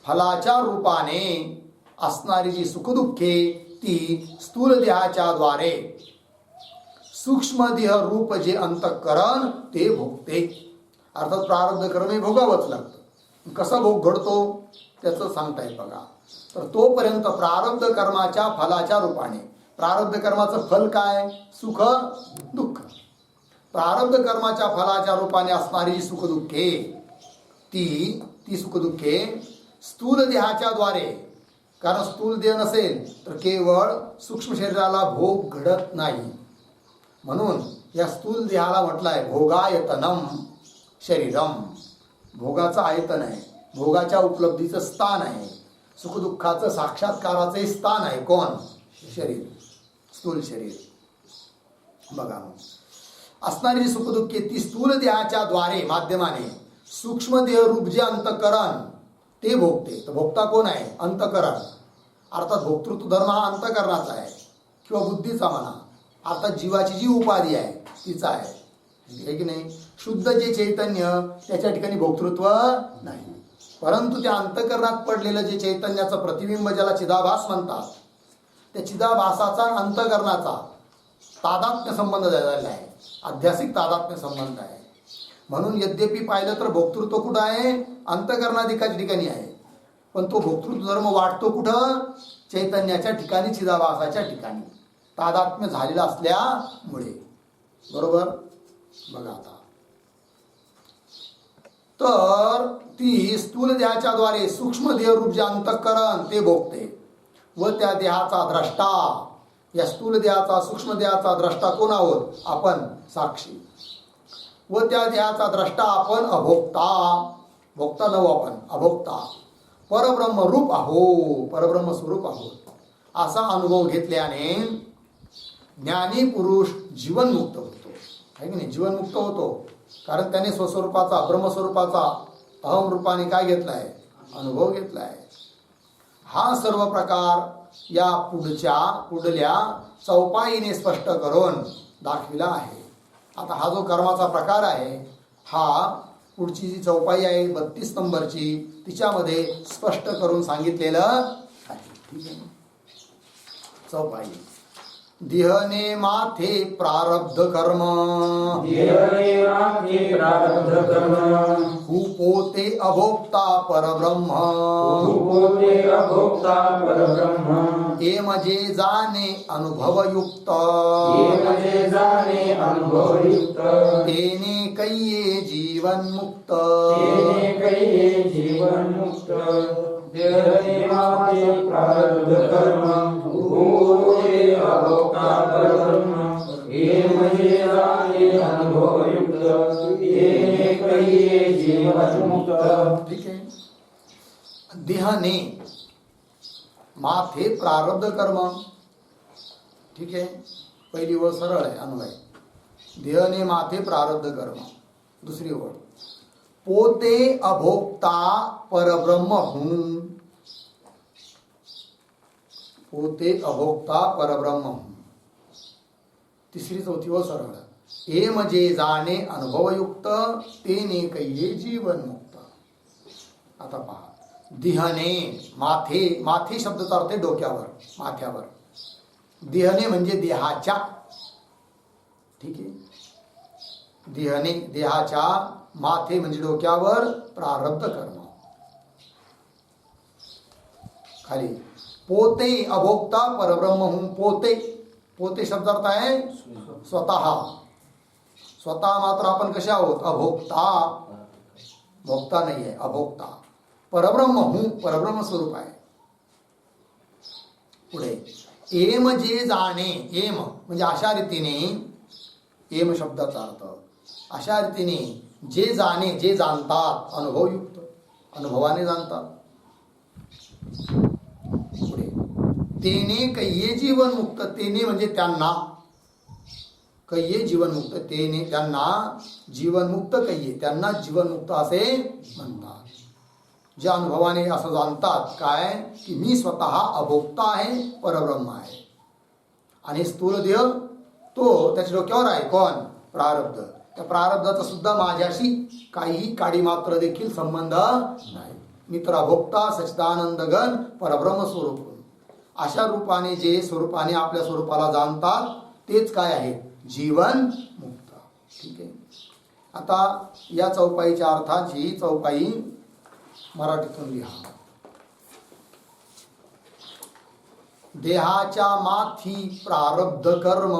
फलाच्या रूपाने असणारी जी सुखदुःखे ती स्थूल देहाच्या द्वारे सूक्ष्म देह रूप जे अंतःकरण ते भोगते. अर्थात प्रारब्ध कर्म हे भोगावंच लागतं. कसा भोग घडतो त्याचं सांगता येईल बघा. तर तोपर्यंत प्रारब्ध कर्माच्या फलाच्या रूपाने, प्रारब्ध कर्माचं फल काय, सुख दुःख. प्रारब्ध कर्माच्या फलाच्या रूपाने असणारी सुखदुःखे ती सुखदुःखे स्थूल देहाच्या द्वारे, कारण स्थूल देह नसेल तर केवळ सूक्ष्म शरीराला भोग घडत नाही. म्हणून या स्थूल देहाला म्हटलं आहे भोगायतनम शरीरम. भोगाचं आयतन आहे, भोगाच्या उपलब्धीचं स्थान आहे, सुखदुःखाचं साक्षात्काराचे स्थान आहे. कोण, शरीर, स्थूल शरीर. बघा, असणारी जी सुखदुःखे ती स्थूल देहाच्या द्वारे माध्यमाने सूक्ष्म देह रूप जे अंतःकरण ते भोगते. तर भोगता कोण आहे, अंतःकरण. अर्थात भोक्तृत्व धर्म हा अंतःकरणाचा आहे किंवा बुद्धीचा म्हणा, अर्थात जीवाची जी उपाधी आहे तिचा आहे, की नाही. शुद्ध जे चैतन्य त्याच्या ठिकाणी भोक्तृत्व नाही, परंतु त्या अंतःकरणात पडलेलं जे चैतन्याचं प्रतिबिंब ज्याला चिदाभास म्हणतात, त्या चिदाभासाचा अंतःकरणाचा तादात्म्य संबंध झालेला आहे, आध्यासिक तादात्म्य संबंध आहे. म्हणून यद्यपि पाहिलं तर भोक्तृत्व कुठं आहे, अंतःकरणाधिकाच्या ठिकाणी आहे, पण तो भोक्तृत्व धर्म वाटतो कुठं, चैतन्याच्या ठिकाणी, चिदाभासाच्या ठिकाणी तादात्म्य झालेला असल्यामुळे. बरोबर. बघा आता, तर ती स्थूल देहाच्या द्वारे सूक्ष्म देह रूप जे अंतःकरण ते भोगते व त्या देहाचा द्रष्टा, या स्थूल देहाचा सूक्ष्म देहाचा द्रष्टा कोण आहोत आपण, साक्षी, व त्या देहाचा द्रष्टा आपण अभोक्ता, भोक्ता नव आपण अभोक्ता, परब्रह्म रूप आहो, परब्रह्म स्वरूप आहोत असा अनुभव घेतल्याने ज्ञानी पुरुष जीवनमुक्त होतो, आहे की नाही, जीवनमुक्त होतो. कारण त्याने स्वस्वरूपाचा ब्रह्मस्वरूपाचा अहम रूपाने काय घेतलाय, अनुभव घेतलाय. हा सर्व प्रकार या पुढल्या चौपाईने स्पष्ट करून दाखविला आहे. आता हा जो कर्माचा प्रकार आहे, हा पुढची जी चौपाई आहे 32 नंबरची, तिच्यामध्ये स्पष्ट करून सांगितलेलं आहे. ठीक आहे. चौपाई. देहने माथे प्रारब्ध कर्म, पोते अभोक्ता परब्रह्म, एमजे जाने अनुभवयुक्त, तेने कैये जीवन मुक्त. ठीक आहे. देहने माथे प्रारब्ध कर्म. ठीक आहे. पहिली ओळ सरळ आहे, अन्वय. देहने माथे प्रारब्ध कर्म. दुसरी ओळ, पोते अभोक्ता परब्रह्म हूँ, पोते अभोक्ता परब्रह्म हूँ. तिसरी चौथी ओळ सरळ, हे म्हणजे जाणे अनुभवयुक्त, तेने कैये जीवन मुक्त. आता पहा, देहने माथे, माथे शब्दाचा अर्थ आहे डोक्यावर, माथ्यावर. देहने म्हणजे देहाच्या. ठीक आहे. देहने देहाच्या, माथे म्हणजे डोक्यावर, प्रारब्ध कर्म. खाली पोते अभोक्ता परब्रह्म हूँ. पोते, पोते शब्दार्थ आहे स्वतः. स्वतः मात्र आपण कसे आहोत, अभोक्ता, भोक्ता नाही आहे, अभोक्ता. परब्रह्म हूँ, परब्रह्म स्वरूप आहे. पुढे, एम जे जाणे, एम म्हणजे अशा रीतीने, एम शब्दाचा अर्थ अशा रीतीने, जे जाणे, जे जाणतात, अनुभवयुक्त, अनुभवाने जाणतात. पुढे, तेने कैये जीवन मुक्त. तेने म्हणजे त्यांना, कैये जीवनमुक्त, तेने त्यांना जीवनमुक्त, कैये त्यांना जीवनमुक्त असे म्हणतात. ज्या अनुभवाने असं जाणतात काय, की मी स्वतः अभोक्ता आहे, परब्रह्म आहे. आणि स्थूल देह तो त्याच्या डोक्यावर आहे, कोण, प्रारब्ध. त्या प्रारब्धाचा सुद्धा माझ्याशी काही काडी मात्र देखील संबंध नाही. मी तर अभोक्ता सच्चिदानंद घन परब्रह्म स्वरूप. अशा रूपाने जे स्वरूपाने आपल्या स्वरूपाला जाणतात तेच काय आहे, जीवन मुक्त. ठीक आहे. आता या चौपाईच्या अर्थाची चौपाई मराठीतून लिहा. देहाच्या माथी प्रारब्ध कर्म,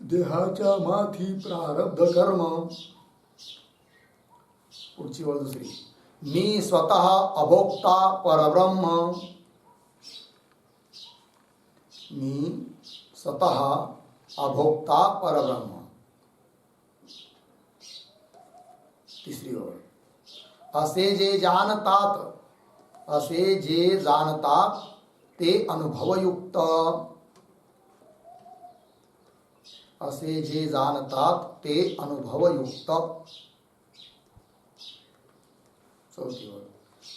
देहाच्या माथी प्रारब्ध कर्म. पुढची ओळ दुसरी, मी स्वतः अभोक्ता परब्रह्म, मी स्वतः अभोक्ता परब्रह्म. तिसरी ओळ, असे जे जाणतात, असे जे जाणतात ते अनुभवयुक्त, असे जे जाणतात ते अनुभवयुक्त. चौथी ओळ,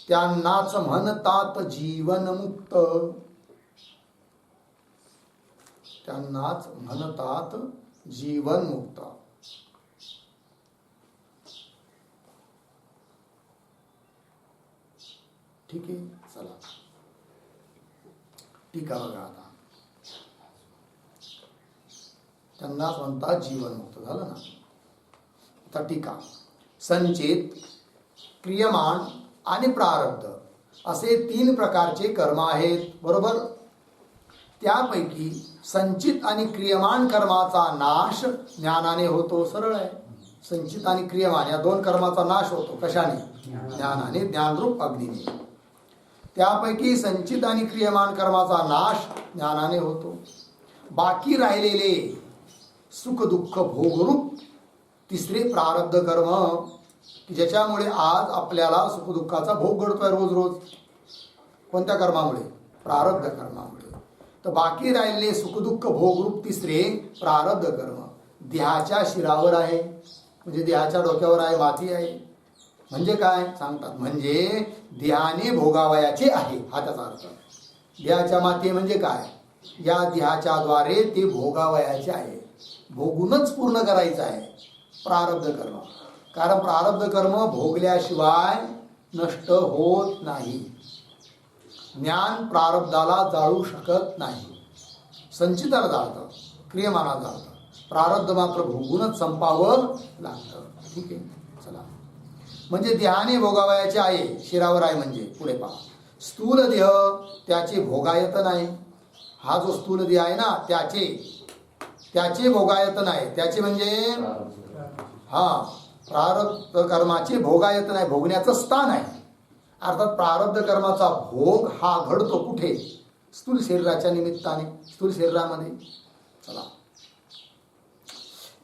त्यांनाच म्हणतात जीवनमुक्त, त्यांनाच म्हणतात जीवनमुक्त. ठीक आहे, चला टीका बघा आता. त्यांनाच म्हणतात जीवनमुक्त. झालं ना. आता टीका. संचित, क्रियमाण आणि प्रारब्ध असे 3 प्रकारचे कर्म आहेत. बरोबर. त्यापैकी संचित आणि क्रियमाण कर्माचा नाश ज्ञानाने होतो. सरळ आहे. संचित आणि क्रियमाण या 2 कर्माचा नाश होतो. कशाने? ज्ञानाने, ज्ञानरूप अग्नीने. त्यापैकी संचित आणि क्रियमाण कर्माचा नाश ज्ञानाने होतो. बाकी राहिलेले सुख दुःख भोगरूप 3रे प्रारब्ध कर्म, की ज्याच्यामुळे आज आपल्याला सुखदुःखाचा भोग घडतोय रोज रोज. कोणत्या कर्मामुळे? प्रारब्ध कर्मामुळे. तर बाकी राहिलेले सुखदुःख भोगरूप 3रे प्रारब्ध कर्म देहाच्या शिरावर आहे. म्हणजे देहाच्या डोक्यावर आहे, माती आहे. म्हणजे काय सांगतात? म्हणजे देहाने भोगावयाचे आहे, हा त्याचा अर्थ. देहाच्या माती म्हणजे काय? या देहाच्या द्वारे ते भोगावयाचे आहे. भोगूनच पूर्ण करायचं आहे प्रारब्ध कर्म. कारण प्रारब्ध कर्म भोगल्याशिवाय नष्ट होत नाही. ज्ञान प्रारब्धाला जाळू शकत नाही. संचिताला जाळतं, क्रियमानाला जाळतं. प्रारब्ध मात्र भोगूनच संपावं लागतं. ठीक आहे, चला. म्हणजे देहाने भोगावयाचे आहे, शिरावर आहे. म्हणजे पुढे पहा. स्थूल देह त्याचे भोगायत नाही. हा जो स्थूल देह आहे ना, त्याचे भोगायत नाही. त्याचे म्हणजे प्रारब्ध कर्माचे भोगायत नाही, भोगण्याचं स्थान आहे. अर्थात प्रारब्ध कर्माचा भोग हा घडतो कुठे? स्थूल शरीराच्या निमित्ताने, स्थूल शरीरामध्ये. चला.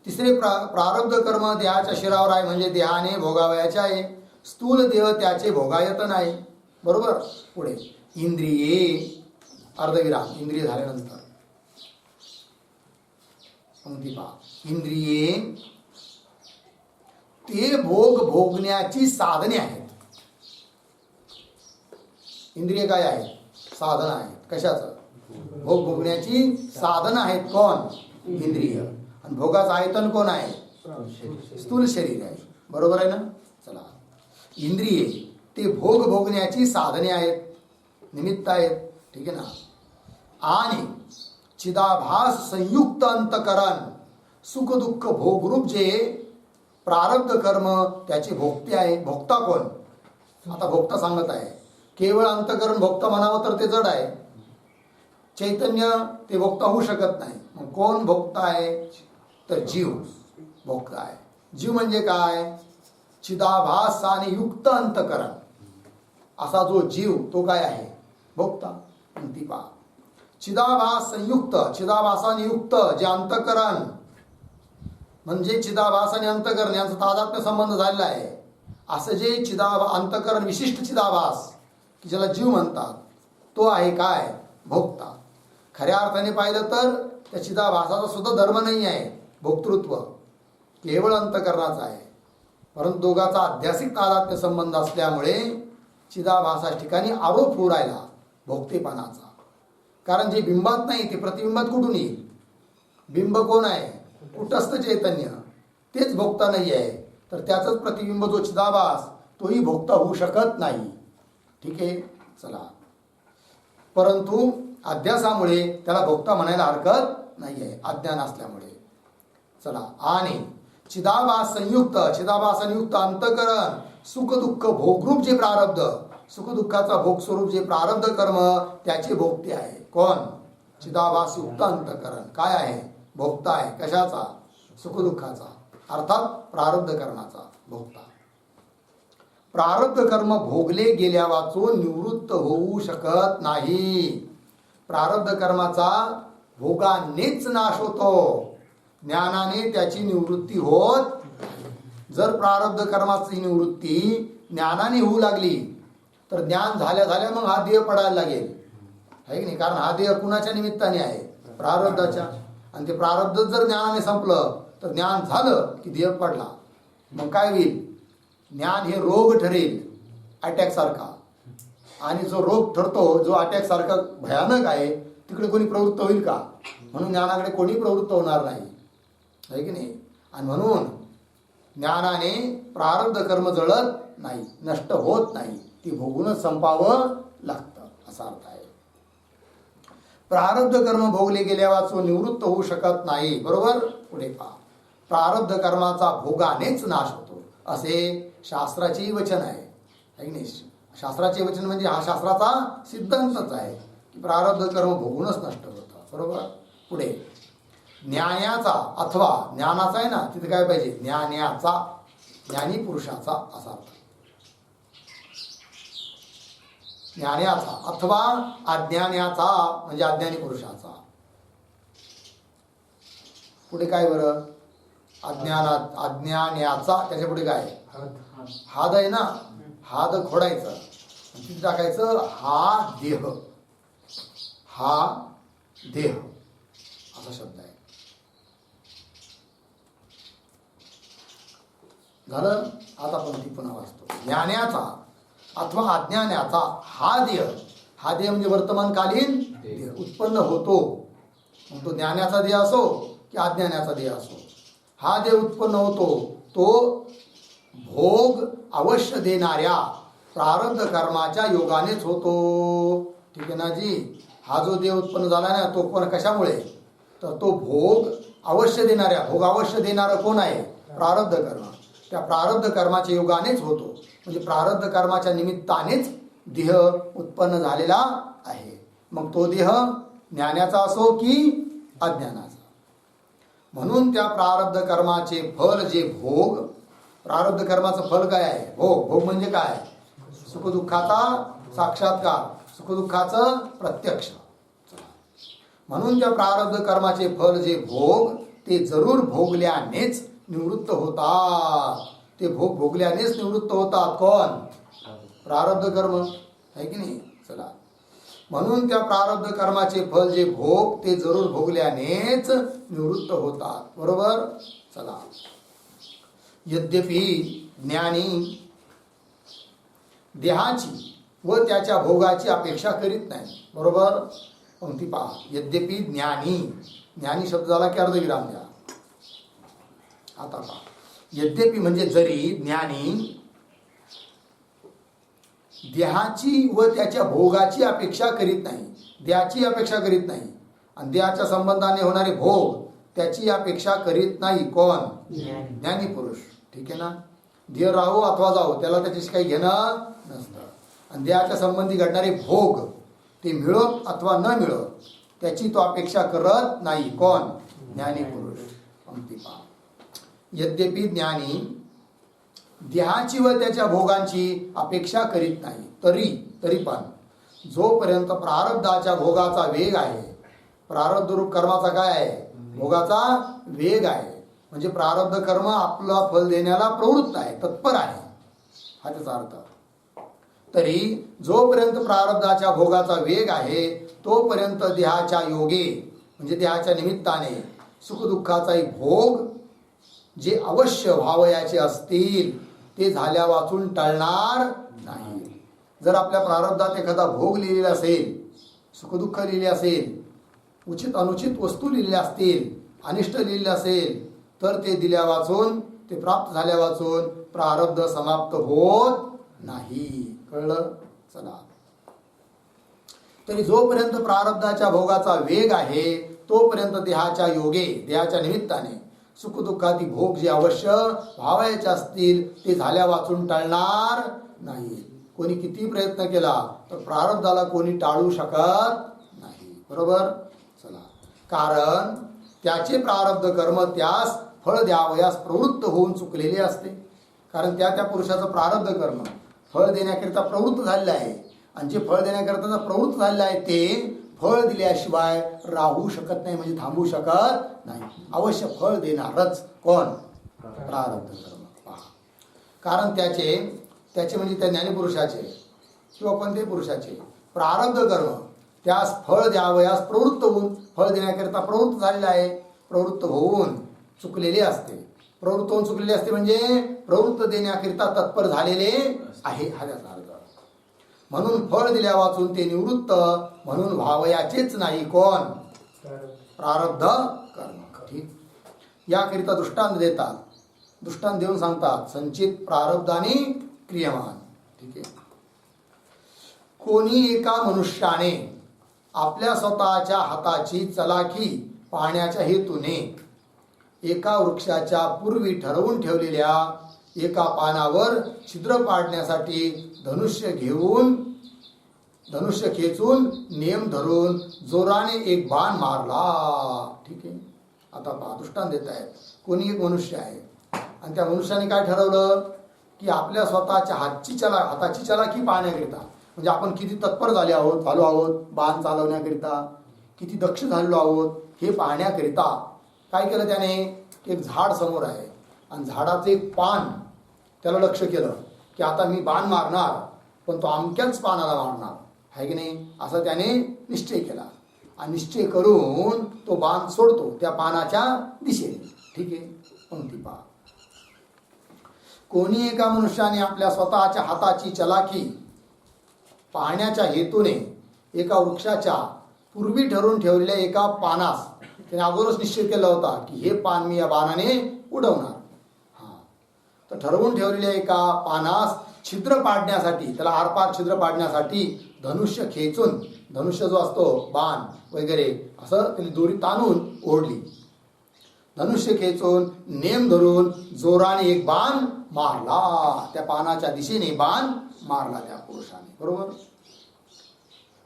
3रे प्रारब्ध कर्म देहाच्या शिरावर आहे. म्हणजे देहाने भोगावयाचे आहे. स्थूल देह त्याचे भोगायत नाही. बरोबर. पुढे इंद्रिये, अर्धविराम. इंद्रिय झाल्यानंतर पंक्ती पहा. इंद्रिये ते भोग भोगण्याची साधने आहेत. इंद्रिय काय आहेत? साधन आहेत. कशाचं? भोग भोगण्याची साधन आहेत. कोण? इंद्रिय. आणि भोगाचं आयतन कोण आहे? स्थूल शरीर आहे. बरोबर आहे ना. चला. इंद्रिये ते भोग भोगण्याची साधने आहेत, निमित्त आहेत. ठीक आहे ना. आणि चिदाभास संयुक्त अंतकरण सुख दुःख भोगरूप जे प्रारब्ध कर्म त्याचे भोगते आहे. भोगता कोण? आता भोगता सांगत आहे. केवळ अंतकरण भोगता म्हणावं तर ते जड आहे. चैतन्य ते भोगता होऊ शकत नाही. मग कोण भोगता आहे? तर जीव भोगता आहे. जीव म्हणजे काय? चिदाभासाने युक्त अंतकरण असा जो जीव तो काय आहे? भोगता. ती पहा. चिदाभास संयुक्त, चिदाभासाने युक्त जे अंतकरण, म्हणजे चिदाभास आणि अंतकरण यांचा तादात्म्य संबंध झालेला आहे. असं जे अंतकरण विशिष्ट चिदाभास की ज्याला जीव म्हणतात, तो आहे काय? भोगता. खऱ्या अर्थाने पाहिलं तर त्या चिदाभासाचा सुद्धा धर्म नाही आहे भोक्तृत्व, केवळ अंतकरणाचा आहे. परंतु दोघाचा अध्यासिक तादात्म्य संबंध असल्यामुळे चिदाभासा ठिकाणी आरोप होऊ राहिला भोक्तेपणाचा. कारण जे बिंबात नाही ते प्रतिबिंबात कुठून येईल? बिंब कोण आहे? कुटस्थ चैतन्य, तेच भोगता नाही आहे. तर त्याचंच प्रतिबिंब जो चिदाभास तोही भोगता होऊ शकत नाही. ठीक आहे, चला. परंतु अध्यासामुळे त्याला भोगता म्हणायला हरकत नाही आहे, अज्ञान असल्यामुळे. चला. आणि चिदाभास संयुक्त, चिदाभासाने युक्त अंतकरण सुख दुःख भोगरूप जे प्रारब्ध, सुख दुःखाचा भोग स्वरूप जे प्रारब्ध कर्म त्याचे भोगते आहे. कोण? चिदाभास युक्त अंतकरण काय आहे? भोगता आहे. कशाचा? सुख दुःखाचा, अर्थात प्रारब्ध कर्माचा भोगता. प्रारब्ध कर्म भोगले गेल्या वाचून निवृत्त होऊ शकत नाही. प्रारब्ध कर्माचा भोगानेच नाश होतो, ज्ञानाने त्याची निवृत्ती होत. जर प्रारब्ध कर्माची निवृत्ती ज्ञानाने होऊ लागली तर ज्ञान झाल्या झाल्या मग हा देह पडायला लागेल, आहे की नाही? कारण हा देह कुणाच्या निमित्ताने आहे? प्रारब्धाच्या. आणि ते प्रारब्ध जर ज्ञानाने संपलं तर ज्ञान झालं की देह पडला. मग काय होईल? ज्ञान हे रोग ठरेल, अटॅक सारखा. आणि जो रोग ठरतो, जो अटॅक सारखा भयानक आहे, तिकडे कोणी प्रवृत्त होईल का? म्हणून ज्ञानाकडे कोणी प्रवृत्त होणार नाही, आहे की नाही. आणि म्हणून ज्ञानाने प्रारब्ध कर्म जळत नाही, नष्ट होत नाही, ती भोगूनच संपावं लागतं असा अर्थ आहे. प्रारब्ध कर्म भोगले गेल्या वाचून निवृत्त होऊ शकत नाही. बरोबर. पुढे पहा, प्रारब्ध कर्माचा भोगानेच नाश होतो असे शास्त्राचे वचन आहे की नाही. शास्त्राचे वचन म्हणजे हा शास्त्राचा सिद्धांतच आहे की प्रारब्ध कर्म भोगूनच नष्ट होतं. बरोबर. पुढे ज्ञानाचा अथवा ज्ञानाचा आहे ना, तिथे काय पाहिजे, ज्ञानाचा, ज्ञानी पुरुषाचा असा अर्थ. ज्ञानाचा अथवा अज्ञानाचा म्हणजे अज्ञानी पुरुषाचा. पुढे काय बरं, अज्ञानाचा, त्याच्या पुढे काय, हाद आहे ना, हाद खोडायचं, तिथे टाकायचं हा देह, हा देह असा शब्द आहे. झालं. आता आपण ती पुन्हा वाचतो. ज्ञानाचा अथवा अज्ञानाचा हा देह, हा देह म्हणजे वर्तमानकालीन देह उत्पन्न होतो. मग तो ज्ञानाचा देह असो की अज्ञानाचा देह असो, हा देह उत्पन्न होतो. तो भोग अवश्य देणाऱ्या प्रारब्ध कर्माच्या योगानेच होतो. ठीक आहे ना जी. हा जो देह उत्पन्न झाला ना, तो पण कशामुळे, तर तो भोग अवश्य देणाऱ्या, भोग अवश्य देणारं कोण आहे, प्रारब्ध कर्म. त्या प्रारब्ध कर्माच्या योगानेच होतो, म्हणजे प्रारब्ध कर्माच्या निमित्तानेच देह उत्पन्न झालेला आहे. मग तो देह ज्ञानाचा असो की अज्ञानाचा. म्हणून त्या प्रारब्ध कर्माचे फल जे भोग, प्रारब्ध कर्माचं फल काय आहे, भोग. भोग म्हणजे काय, सुखदुःखाचा साक्षात्कार, सुखदुःखाचं प्रत्यक्ष. म्हणून त्या प्रारब्ध कर्माचे फल जे भोग ते जरूर भोगल्यानेच निवृत्त होतात. ते भोग भोगल्यानेच निवृत्त होतात. कोण, प्रारब्ध कर्म, आहे की नाही. चला, म्हणून त्या प्रारब्ध कर्माचे फल जे भोग ते जरूर भोगल्यानेच निवृत्त होतात. बरोबर. चला, यद्यपि ज्ञानी देहाची व त्याच्या भोगाची अपेक्षा करीत नाही. बरोबर. पंक्ती पहा, यद्यपि ज्ञानी, ज्ञानी शब्द झाला की अर्धविराम द्या. आता पहा, यद्यपि म्हणजे जरी ज्ञानी देहाची व त्याच्या भोगाची अपेक्षा करीत नाही, देहाची अपेक्षा करीत नाही, आणि देहाच्या संबंधाने होणारे भोग त्याची अपेक्षा करीत नाही. कोण, ज्ञानी पुरुष. ठीक आहे ना. देह राहो अथवा जाओ, त्याला त्याच्याशी काही घेणं नसतं. आणि देहाच्या संबंधी घडणारे भोग ते मिळत अथवा न मिळत त्याची तो अपेक्षा करत नाही. कोण, ज्ञानी पुरुष. पंक्ती पहा, यद्यपि ज्ञानी देहाची व त्याच्या भोगांची अपेक्षा करीत नाही, तरी पण जोपर्यंत प्रारब्धाच्या भोगाचा वेग आहे, प्रारब्ध रूप कर्माचा काय आहे, भोगाचा वेग आहे, म्हणजे प्रारब्ध कर्म आपला फल देण्याला प्रवृत्त आहे, तत्पर आहे, हा त्याचा अर्थ. तरी जोपर्यंत प्रारब्धाच्या भोगाचा वेग आहे तोपर्यंत देहाच्या योगे म्हणजे देहाच्या निमित्ताने सुखदुःखाचाही भोग जे अवश्य व्हावयाचे असतील ते झाल्या वाचून टळणार नाही. जर आपल्या प्रारब्धात एखादा भोग लिहिलेला असेल, सुखदुःख लिहिले असेल, उचित अनुचित वस्तू लिहिल्या असतील, अनिष्ट लिहिले असेल, तर ते दिल्या वाचून, ते प्राप्त झाल्या वाचून प्रारब्ध समाप्त होत नाही. कळलं. चला, तरी जोपर्यंत प्रारब्धाच्या भोगाचा वेग आहे तोपर्यंत देहाच्या योगे, देहाच्या निमित्ताने सुखदुःखादी भोग जे अवश्य व्हावयाचे असतील ते झाल्या वाचून टळणार नाही. कोणी किती प्रयत्न केला तर प्रारब्धाला कोणी टाळू शकत नाही. बरोबर. चला, कारण त्याचे प्रारब्ध कर्म त्यास फळ द्यावयास प्रवृत्त होऊन चुकलेले असते. कारण त्या पुरुषाचं प्रारब्ध कर्म फळ देण्याकरिता प्रवृत्त झालेलं आहे, आणि जे फळ देण्याकरिता प्रवृत्त झालेलं आहे ते फळ दिल्याशिवाय राहू शकत नाही, म्हणजे थांबू शकत नाही. अवश्य फळ देणारच. कोण, प्रारब्ध कर्म. पहा, कारण त्याचे म्हणजे त्या ज्ञानीपुरुषाचे किंवा कोणत्याही पुरुषाचे प्रारब्ध कर्म त्यास फळ द्यावयास प्रवृत्त होऊन, फळ देण्याकरिता प्रवृत्त झालेला आहे, प्रवृत्त होऊन चुकलेले असते. प्रवृत्त होऊन चुकलेले असते म्हणजे प्रवृत्त देण्याकरिता तत्पर झालेले आहे, हा त्याचा अर्थ. म्हणून फळ दिल्या वाचून ते निवृत्त म्हणून व्हावयाचेच नाही. कोण, प्रारब्ध कर्म. ठीक. याकरिता दृष्टांत देतात. दृष्टांत देऊन सांगतात संचित, प्रारब्ध आणि क्रियमान. ठीक आहे. कोणी एका मनुष्याने आपल्या स्वतःच्या हाताची चलाखी पाहण्याच्या हेतूने एका वृक्षाच्या पूर्वी ठरवून ठेवलेल्या एका पानावर छिद्र पाडण्यासाठी धनुष्य खेचून नेम धरून जोराने एक बाण मारला. ठीक आहे. आता पहा दृष्टांत देत आहेत. कोणी एक मनुष्य आहे आणि त्या मनुष्याने काय ठरवलं की आपल्या स्वतःच्या हाताची चलाखी पाहण्याकरिता, म्हणजे आपण किती तत्पर झालो आहोत बाण चालवण्याकरिता, किती दक्ष झालेलो आहोत हे पाहण्याकरिता काय केलं त्याने. एक झाड समोर आहे आणि झाडाचं एक पान त्याला लक्ष केलं की आता मी बाण मारणार, पण तो अमक्याच पानाला मारणार आहे की नाही, असा त्याने निश्चय केला. आणि निश्चय करून तो बाण सोडतो त्या पानाच्या दिशेने. ठीक आहे. पंक्ती पहा. कोणी एका मनुष्याने आपल्या स्वतःच्या हाताची चलाखी पाहण्याच्या हेतूने एका वृक्षाच्या पूर्वी ठरवून ठेवलेल्या एका पानास त्याने अगोदरच निश्चय केला होता की हे पान मी या बाणाने उडवणार. तर ठरवून ठेवलेल्या एका पानास छिद्र पाडण्यासाठी, त्याला आरपार छिद्र पाडण्यासाठी धनुष्य खेचून, धनुष्य जो असतो बाण वगैरे असं त्याने दोरी ताणून ओढली. धनुष्य खेचून नेम धरून जोराने एक बाण मारला. त्या पानाच्या दिशेने बाण मारला त्या पुरुषाने. बरोबर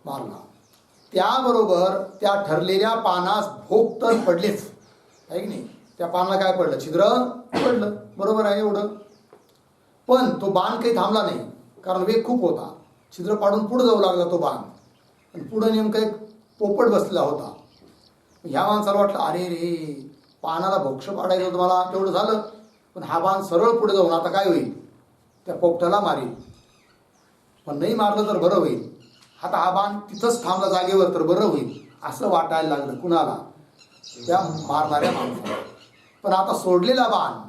मारला. त्याबरोबर त्या ठरलेल्या पानास भोग तर पडलेच आहे की नाही. त्या पानाला काय पडलं, छिद्र पडलं. बरोबर आहे एवढं. पण तो बाण काही थांबला नाही, कारण वेग खूप होता. छिद्र पाडून पुढे जाऊ लागला तो बाण. आणि पुढे नेमकं एक पोपट बसलेला होता. ह्या माणसाला वाटलं अरे रे, पानाला भोक्ष पाडायचं होतं मला, तेवढं झालं. पण हा बाण सरळ पुढे जाऊन आता काय होईल, त्या पोपटाला मारेल. पण नाही मारलं तर बरं होईल. आता हा बाण तिथंच थांबला जागेवर तर बरं होईल असं वाटायला लागलं कुणाला, त्या मारणाऱ्या माणसाला. पण आता सोडलेला बाण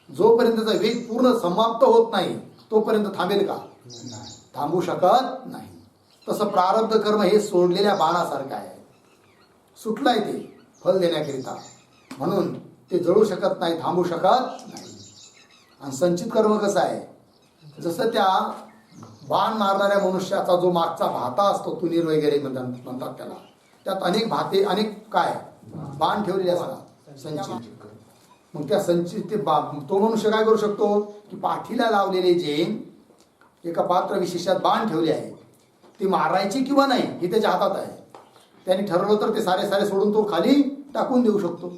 जोपर्यंत त्याचा वेग पूर्ण समाप्त होत नाही तोपर्यंत थांबेल का, थांबू शकत नाही. तसं प्रारब्ध कर्म हे सोडलेल्या बाणासारखं आहे. सुटलाय ते फल देण्याकरिता, म्हणून ते जळू शकत नाही, थांबू शकत नाही. आणि संचित कर्म कसं आहे, जसं त्या बाण मारणाऱ्या मनुष्याचा जो मागचा भाता असतो, तुनीर वगैरे म्हणतात त्याला, त्यात अनेक भाते, अनेक काय बाण ठेवलेले असतात संचित. मग त्या संचित तो मनुष्य काय करू शकतो की पाठीला लावलेले जे एका पात्र विशेषात बाण ठेवले आहे ते मारायचे किंवा नाही हे त्याच्या हातात आहे. त्याने ठरवलं तर ते सारे सोडून तो खाली टाकून देऊ शकतो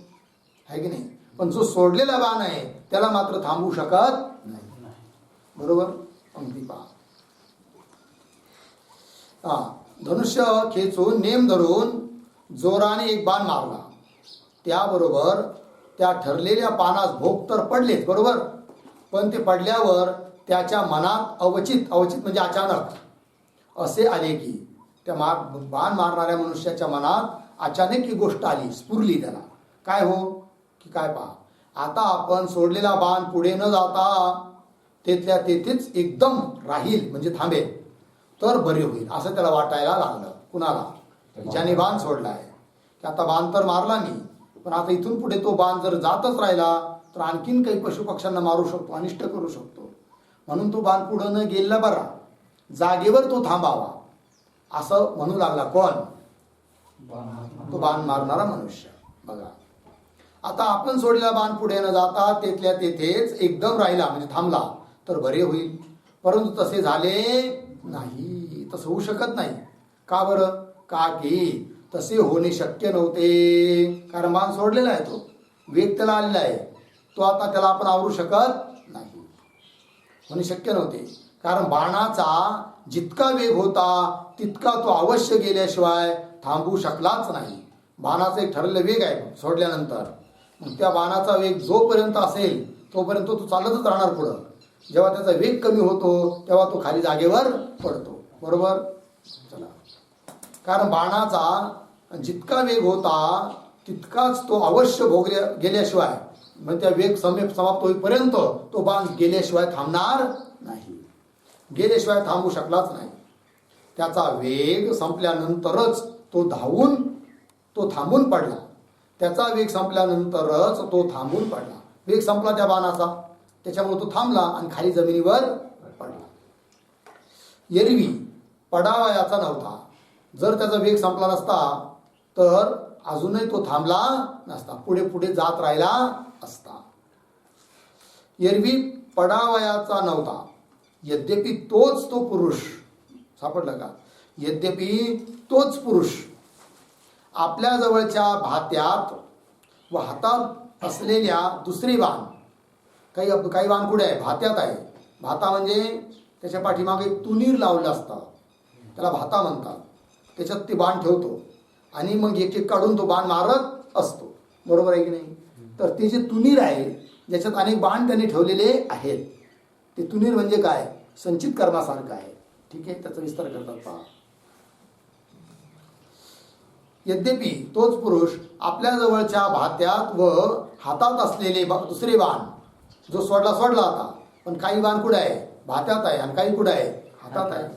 आहे की नाही. पण जो सोडलेला बाण आहे त्याला मात्र थांबवू शकत नाही. बरोबर. पंक्ती पहा. धनुष्य खेचून नेम धरून जोराने एक बाण मारला. त्याबरोबर त्या ठरलेल्या पानास भोग तर पडलेच. बरोबर. पण ते पडल्यावर त्याच्या मनात अवचित म्हणजे अचानक असे आले की त्या बाण मारणाऱ्या मनुष्याच्या मनात अचानक ही गोष्ट आली, स्फुरली त्याला. काय हो की काय पहा, आता आपण सोडलेला बाण पुढे न जाता तेथल्या तेथेच एकदम राहील, म्हणजे थांबेल तर बरे होईल असं त्याला वाटायला लागलं. कुणाला, ज्याने बाण सोडलाय. की आता बाण तर मारला मी, पण आता इथून पुढे तो बाण जर जातच राहिला तर आणखीन काही पशुपक्ष्यांना मारू शकतो, अनिष्ट करू शकतो. म्हणून तो बाण पुढे न गेला बरा, जागेवर तो थांबावा असं म्हणू लागला. कोण, तो बाण मारणारा मनुष्य. बघा, आता आपण सोडलेला बाण पुढे न जाता तेथल्या तेथेच एकदम राहिला, म्हणजे थांबला तर बरे होईल. परंतु तसे झाले नाही. तसं होऊ शकत नाही. का बरं, का की तसे होणे शक्य नव्हते. कारण बाण सोडलेला आहे, तो वेग त्याला आलेला आहे, तो आता त्याला आपण आवरू शकत नाही. होणे शक्य नव्हते. कारण बाणाचा जितका वेग होता तितका तो अवश्य गेल्याशिवाय थांबू शकलाच नाही. बाणाचा एक ठरलेला वेग आहे सोडल्यानंतर. मग त्या बाणाचा वेग जोपर्यंत असेल तोपर्यंत तो चालतच राहणार पुढं. जेव्हा त्याचा वेग कमी होतो तेव्हा तो खाली जागेवर पडतो. बरोबर. चला, कारण बाणाचा जितका वेग होता तितकाच तो अवश्य गेल्याशिवाय, म्हणजे त्या वेग समाप्त होईपर्यंत तो बाण गेल्याशिवाय थांबणार नाही, गेल्याशिवाय थांबू शकलाच नाही. त्याचा वेग संपल्यानंतरच तो धावून तो थांबून पडला. त्याचा वेग संपल्यानंतरच तो थांबून पडला. वेग संपला त्या बाणाचा, त्याच्यामुळे तो थांबला आणि खाली जमिनीवर पडला. एरवी पडावयाचा नव्हता. जर त्याचा वेग संपला नसता तर अजूनही तो थांबला नसता, पुढे पुढे जात राहिला असता. एरवी पडावयाचा नव्हता. यद्यपि तोच तो पुरुष, सापडलं का? यद्यपि तोच पुरुष आपल्या जवळच्या भात्यात व हातात असलेल्या दुसरे बाण, काही बाण कुठे आहे? भात्यात आहे. भाता म्हणजे त्याच्या पाठीमागे एक तुनीर लावलं असतं, त्याला भाता म्हणतात. त्याच्यात ते बाण ठेवतो आणि मग एक एक काढून तो बाण मारत असतो. बरोबर आहे की नाही? तर ते जे तुनीर आहे, ज्याच्यात अनेक बाण त्यांनी ठेवलेले आहेत, ते तुनीर म्हणजे काय? संचित कर्मासारखं आहे. ठीक आहे, त्याचा विस्तार करतात पहा. यद्यपि तोच पुरुष आपल्या जवळच्या भात्यात व हातात असलेले दुसरे बाण, जो सोडला आता, पण काही बाण कुठे आहे? भात्यात आहे. आणि काही कुठे आहे? हातात आहे.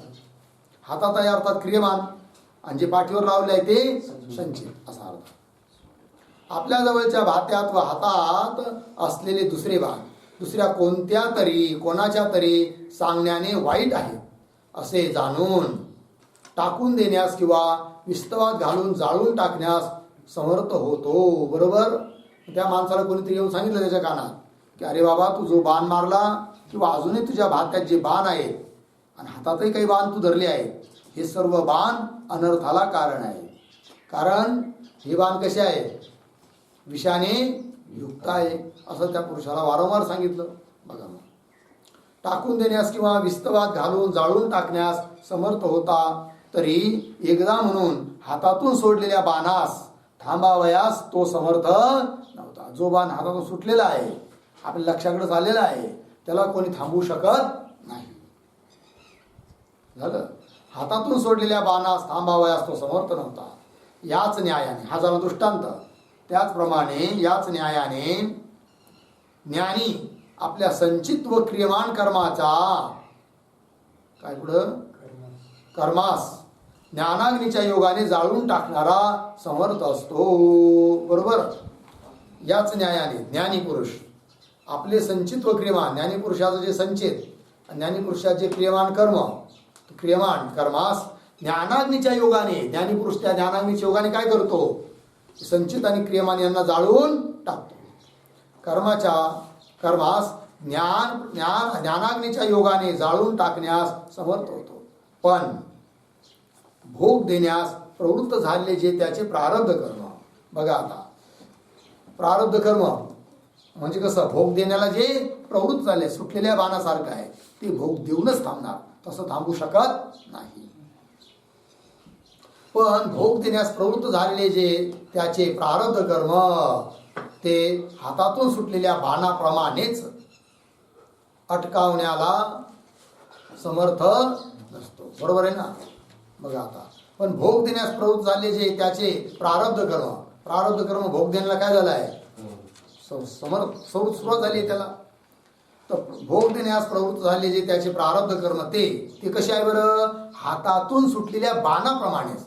हातात आहे अर्थात क्रियमान, आणि जे पाठीवर लावले आहे ते संचित असा अर्थ. आपल्या जवळच्या भात्यात व हातात असलेले दुसरे बाण दुसऱ्या कोणाच्या तरी सांगण्याने वाईट आहे असे जाणून टाकून देण्यास किंवा विस्तवात घालून जाळून टाकण्यास समर्थ होतो. बरोबर? त्या माणसाला कोणीतरी येऊन सांगितलं त्याच्या कानात की अरे बाबा, तू जो बाण मारला किंवा अजूनही तुझ्या भात्यात जे बाण आहेत आणि हातातही काही बाण तू धरले आहेत, हे सर्व बाण अनर्थाला कारण आहे. कारण हे बाण कसे आहे? विषाने युक्त आहे, असं त्या पुरुषाला वारंवार सांगितलं. बघा, टाकून देण्यास किंवा विस्तवात घालून जाळून टाकण्यास समर्थ होता, तरी एकदा म्हणून हातातून सोडलेल्या बाणास थांबावयास तो समर्थ नव्हता. जो बाण हातातून सुटलेला आहे, आपल्या लक्षाकडे आलेला आहे, त्याला कोणी थांबवू शकत नाही. झालं? हातातून सोडलेल्या बाणास थांबावयास तो समर्थ नव्हता. याच न्यायाने, हा झाला दृष्टांत, त्याचप्रमाणे याच न्यायाने ज्ञानी आपल्या संचित व क्रियमान कर्माचा काय पुढं कर्मास ज्ञानाग्नीच्या योगाने जाळून टाकणारा समर्थ असतो. बरोबर? याच न्यायाने ज्ञानी पुरुष आपले संचित व क्रियमान, ज्ञानी पुरुषाचं जे संचित, ज्ञानी पुरुषाचे क्रियमान कर्मास ज्ञानाग्नीच्या योगाने, ज्ञानी पुरुष त्या ज्ञानाग्नीच्या योगाने काय करतो? संचित आणि क्रियमान यांना जाळून टाकतो. कर्मास ज्ञानाग्नीच्या योगाने जाळून टाकण्यास समर्थ होतो. पण भोग देण्यास प्रवृत्त झालेले जे त्याचे प्रारब्ध कर्म, बघा आता, प्रारब्ध कर्म म्हणजे कसं? भोग देण्याला जे प्रवृत्त झाले, सुटलेल्या बाणासारखं आहे, ते भोग देऊनच थांबणार, तसं थांबू शकत नाही. पण भोग देण्यास प्रवृत्त झालेले जे त्याचे प्रारब्ध कर्म, ते हातातून सुटलेल्या बाणाप्रमाणेच अटकावण्याला समर्थ नसतो. बरोबर आहे ना? बघा आता, पण भोग देण्यास प्रवृत्त झाले जे त्याचे प्रारब्ध कर्म भोग देण्याला काय झालं आहे? सुरुवात झाली त्याला. तर भोग देण्यास प्रवृत्त झाले जे त्याचे प्रारब्ध कर्म, ते कसे आहे बरं? हातातून सुटलेल्या बाणाप्रमाणेच.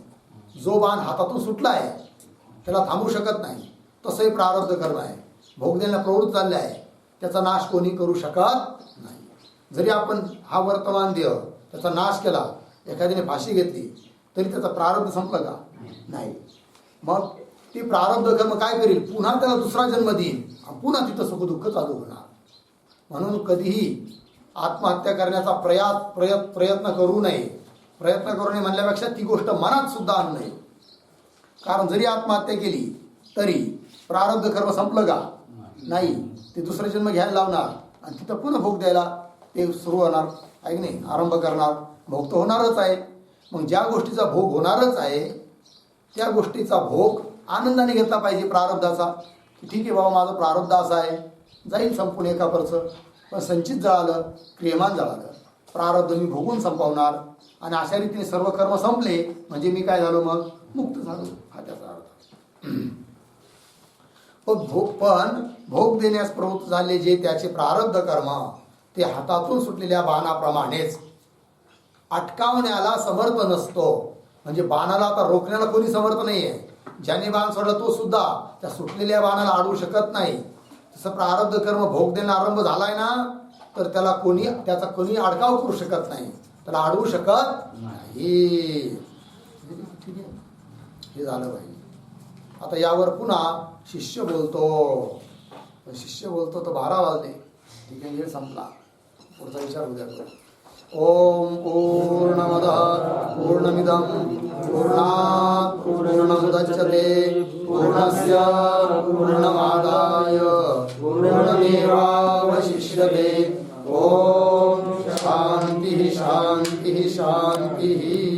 जो बाण हातातून सुटला आहे त्याला थांबू शकत नाही, तसंही प्रारब्ध कर्म आहे. भोग देण्याला प्रवृत्त झाले आहे, त्याचा नाश कोणी करू शकत नाही. जरी आपण हा वर्तमान देह त्याचा नाश केला, एखाद्याने फाशी घेतली, तरी त्याचा प्रारब्ध संपलं का? नाही. मग ती प्रारब्ध कर्म काय करील? पुन्हा त्याला दुसरा जन्म देईल, पुन्हा तिथं सुखदुःख चालू होणार. म्हणून कधीही आत्महत्या करण्याचा प्रयत्न करू नये. प्रयत्न करू नये म्हणल्यापेक्षा ती गोष्ट मनात सुद्धा आणू नये. कारण जरी आत्महत्या केली तरी प्रारब्ध कर्म संपलं का? नाही. ते दुसरा जन्म घ्यायला लावणार आणि तिथं पुन्हा भोग द्यायला ते सुरू होणार आहे की नाही? आरंभ करणार. भोग तर होणारच आहे. मग ज्या गोष्टीचा भोग होणारच आहे त्या गोष्टीचा भोग आनंदाने घेतला पाहिजे. प्रारब्धाचा, की ठीक आहे बाबा, माझं प्रारब्ध असं आहे, जाईल संपून एका परचं. पण संचित जळालं, क्रियमान जळालं, प्रारब्ध मी भोगून संपवणार आणि अशा रीतीने सर्व कर्म संपले म्हणजे मी काय झालो? मग मुक्त झालो, हा त्याचा अर्थ. पण भोग देण्यास प्रवृत्त झाले जे त्याचे प्रारब्ध कर्म, ते हातातून सुटलेल्या बाणाप्रमाणेच अटकावण्याला समर्थ नसतो. म्हणजे बाणाला आता रोखण्याला कोणी समर्थ नाही आहे. ज्याने बाण सोडला तो सुद्धा त्या सुटलेल्या बाणाला अडवू शकत नाही. तसं प्रारब्ध कर्म भोग देणं आरंभ झालाय ना, तर त्याला त्याचा कोणी अडकाव करू शकत नाही, त्याला अडवू शकत नाही. ठीक आहे, हे झालं भाई. आता यावर पुन्हा शिष्य बोलतो. शिष्य बोलतो तर 12 वाजले. ठीक आहे, वेळ संपला. पुढचा विचार उद्या करू. ओम पूर्णमदः पूर्णमिदं पूर्णात् पूर्णमुदच्यते पूर्णस्य पूर्णमादाय